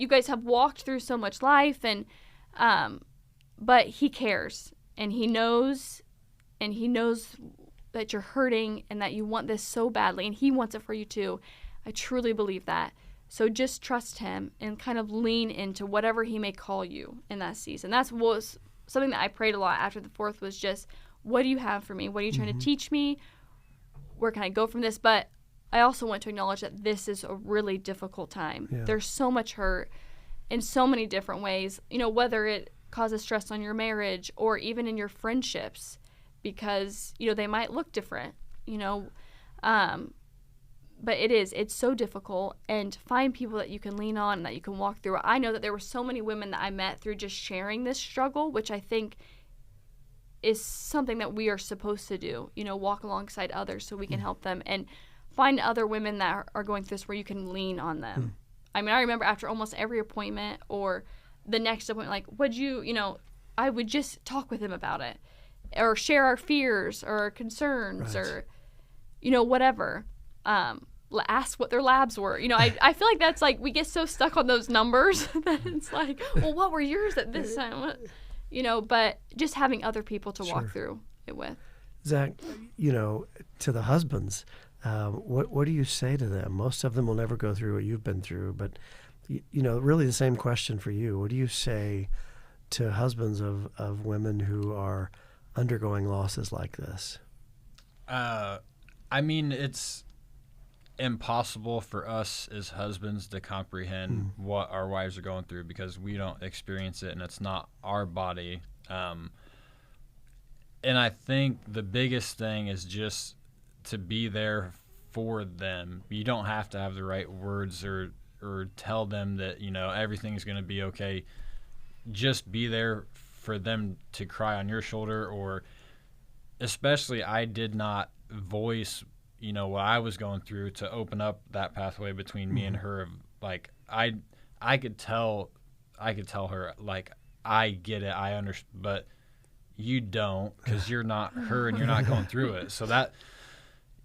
guys have walked through so much life, and but he cares, and he knows that you're hurting and that you want this so badly, and he wants it for you too. I truly believe that. So just trust him and kind of lean into whatever he may call you in that season. That was something that I prayed a lot after the 4th was just, what do you have for me? What are you trying to teach me? Where can I go from this? But I also want to acknowledge that this is a really difficult time. Yeah. There's so much hurt in so many different ways, whether it causes stress on your marriage or even in your friendships because, they might look different, but it's so difficult, and find people that you can lean on and that you can walk through. I know that there were so many women that I met through just sharing this struggle, which I think is something that we are supposed to do, walk alongside others so we can help them and find other women that are going through this where you can lean on them. I mean, I remember after almost every appointment or the next appointment, like, I would just talk with them about it or share our fears or our concerns or, whatever. Ask what their labs were. I feel like that's like we get so stuck on those numbers that it's like, well, what were yours at this time? What, but just having other people to walk through it with. Zach, to the husbands, what do you say to them? Most of them will never go through what you've been through, but really the same question for you. What do you say to husbands of women who are undergoing losses like this? I mean, it's impossible for us as husbands to comprehend what our wives are going through because we don't experience it and it's not our body. And I think the biggest thing is just to be there for them. You don't have to have the right words or tell them that, everything's going to be okay. Just be there for them to cry on your shoulder, or especially I did not voice what I was going through to open up that pathway between me and her. Like I could tell her, like, I get it, I understand, but you don't because you're not her and you're not going through it. So that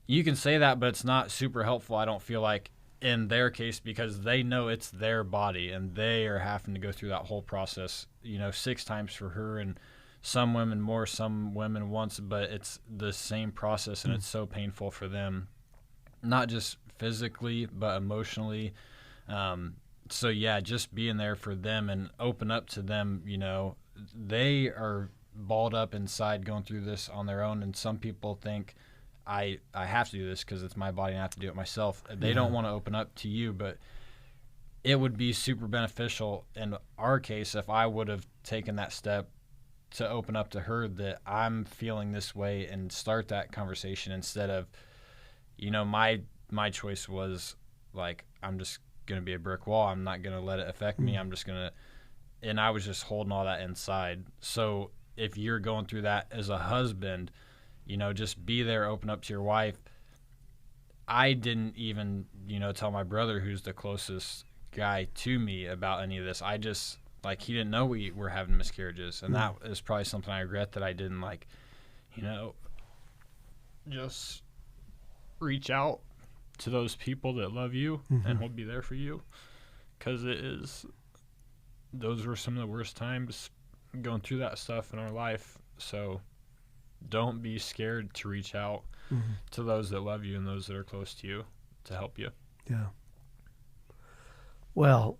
you can say that, but it's not super helpful, I don't feel like, in their case, because they know it's their body and they are having to go through that whole process, 6 times for her, and some women more, some women once, but it's the same process, and it's so painful for them, not just physically but emotionally. So yeah, just being there for them and open up to them, they are balled up inside going through this on their own, and some people think I have to do this because it's my body and I have to do it myself. They don't want to open up to you, but it would be super beneficial in our case if I would have taken that step to open up to her that I'm feeling this way and start that conversation instead of, my choice was like, I'm just going to be a brick wall. I'm not going to let it affect me. I'm just going to, and I was just holding all that inside. So if you're going through that as a husband, just be there, open up to your wife. I didn't even, tell my brother, who's the closest guy to me, about any of this. I just, he didn't know we were having miscarriages. And that is probably something I regret, that I didn't, just reach out to those people that love you and will be there for you. Because those were some of the worst times going through that stuff in our life. So don't be scared to reach out to those that love you and those that are close to you to help you. Yeah. Well,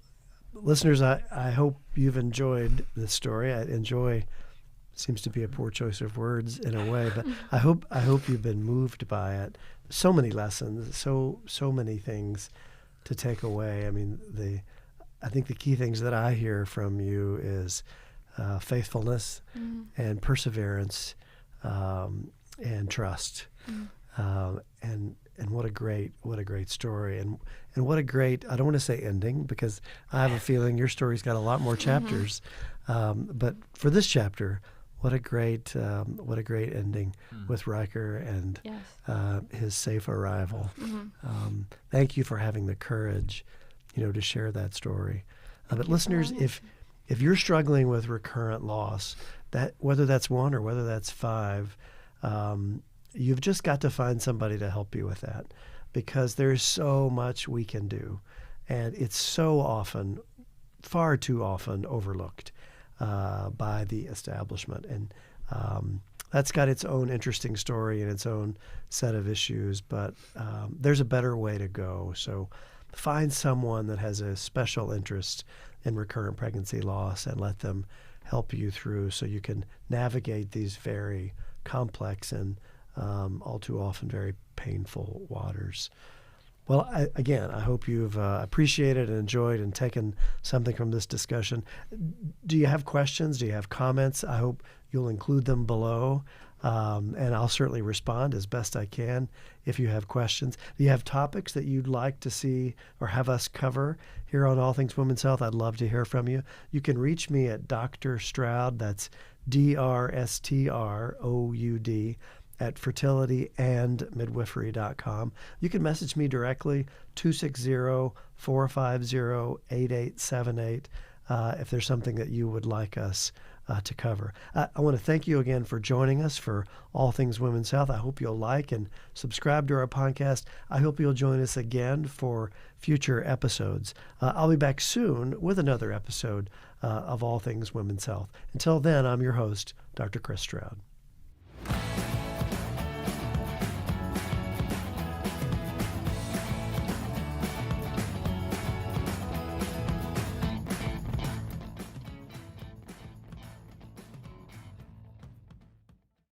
listeners, I hope you've enjoyed this story. Seems to be a poor choice of words in a way, but I hope you've been moved by it. So many lessons, so many things to take away. I mean, I think the key things that I hear from you is faithfulness and perseverance and trust, and what a great story, and what a great, I don't want to say ending, because I have a feeling your story's got a lot more chapters, but for this chapter, what a great ending with Riker and his safe arrival. Thank you for having the courage, to share that story. But listeners, if you're struggling with recurrent loss, that whether that's 1 or whether that's 5, you've just got to find somebody to help you with that, because there's so much we can do, and it's so often, far too often, overlooked by the establishment. And that's got its own interesting story and its own set of issues, but there's a better way to go. So find someone that has a special interest in recurrent pregnancy loss and let them help you through, so you can navigate these very complex and all too often very painful waters. Well, I hope you've appreciated and enjoyed and taken something from this discussion. Do you have questions? Do you have comments? I hope you'll include them below, and I'll certainly respond as best I can if you have questions. Do you have topics that you'd like to see or have us cover here on All Things Women's Health? I'd love to hear from you. You can reach me at Dr. Stroud, that's DrStroud, at fertilityandmidwifery.com. You can message me directly, 260-450-8878, if there's something that you would like us to cover. I want to thank you again for joining us for All Things Women's Health. I hope you'll like and subscribe to our podcast. I hope you'll join us again for future episodes. I'll be back soon with another episode of All Things Women's Health. Until then, I'm your host, Dr. Chris Stroud.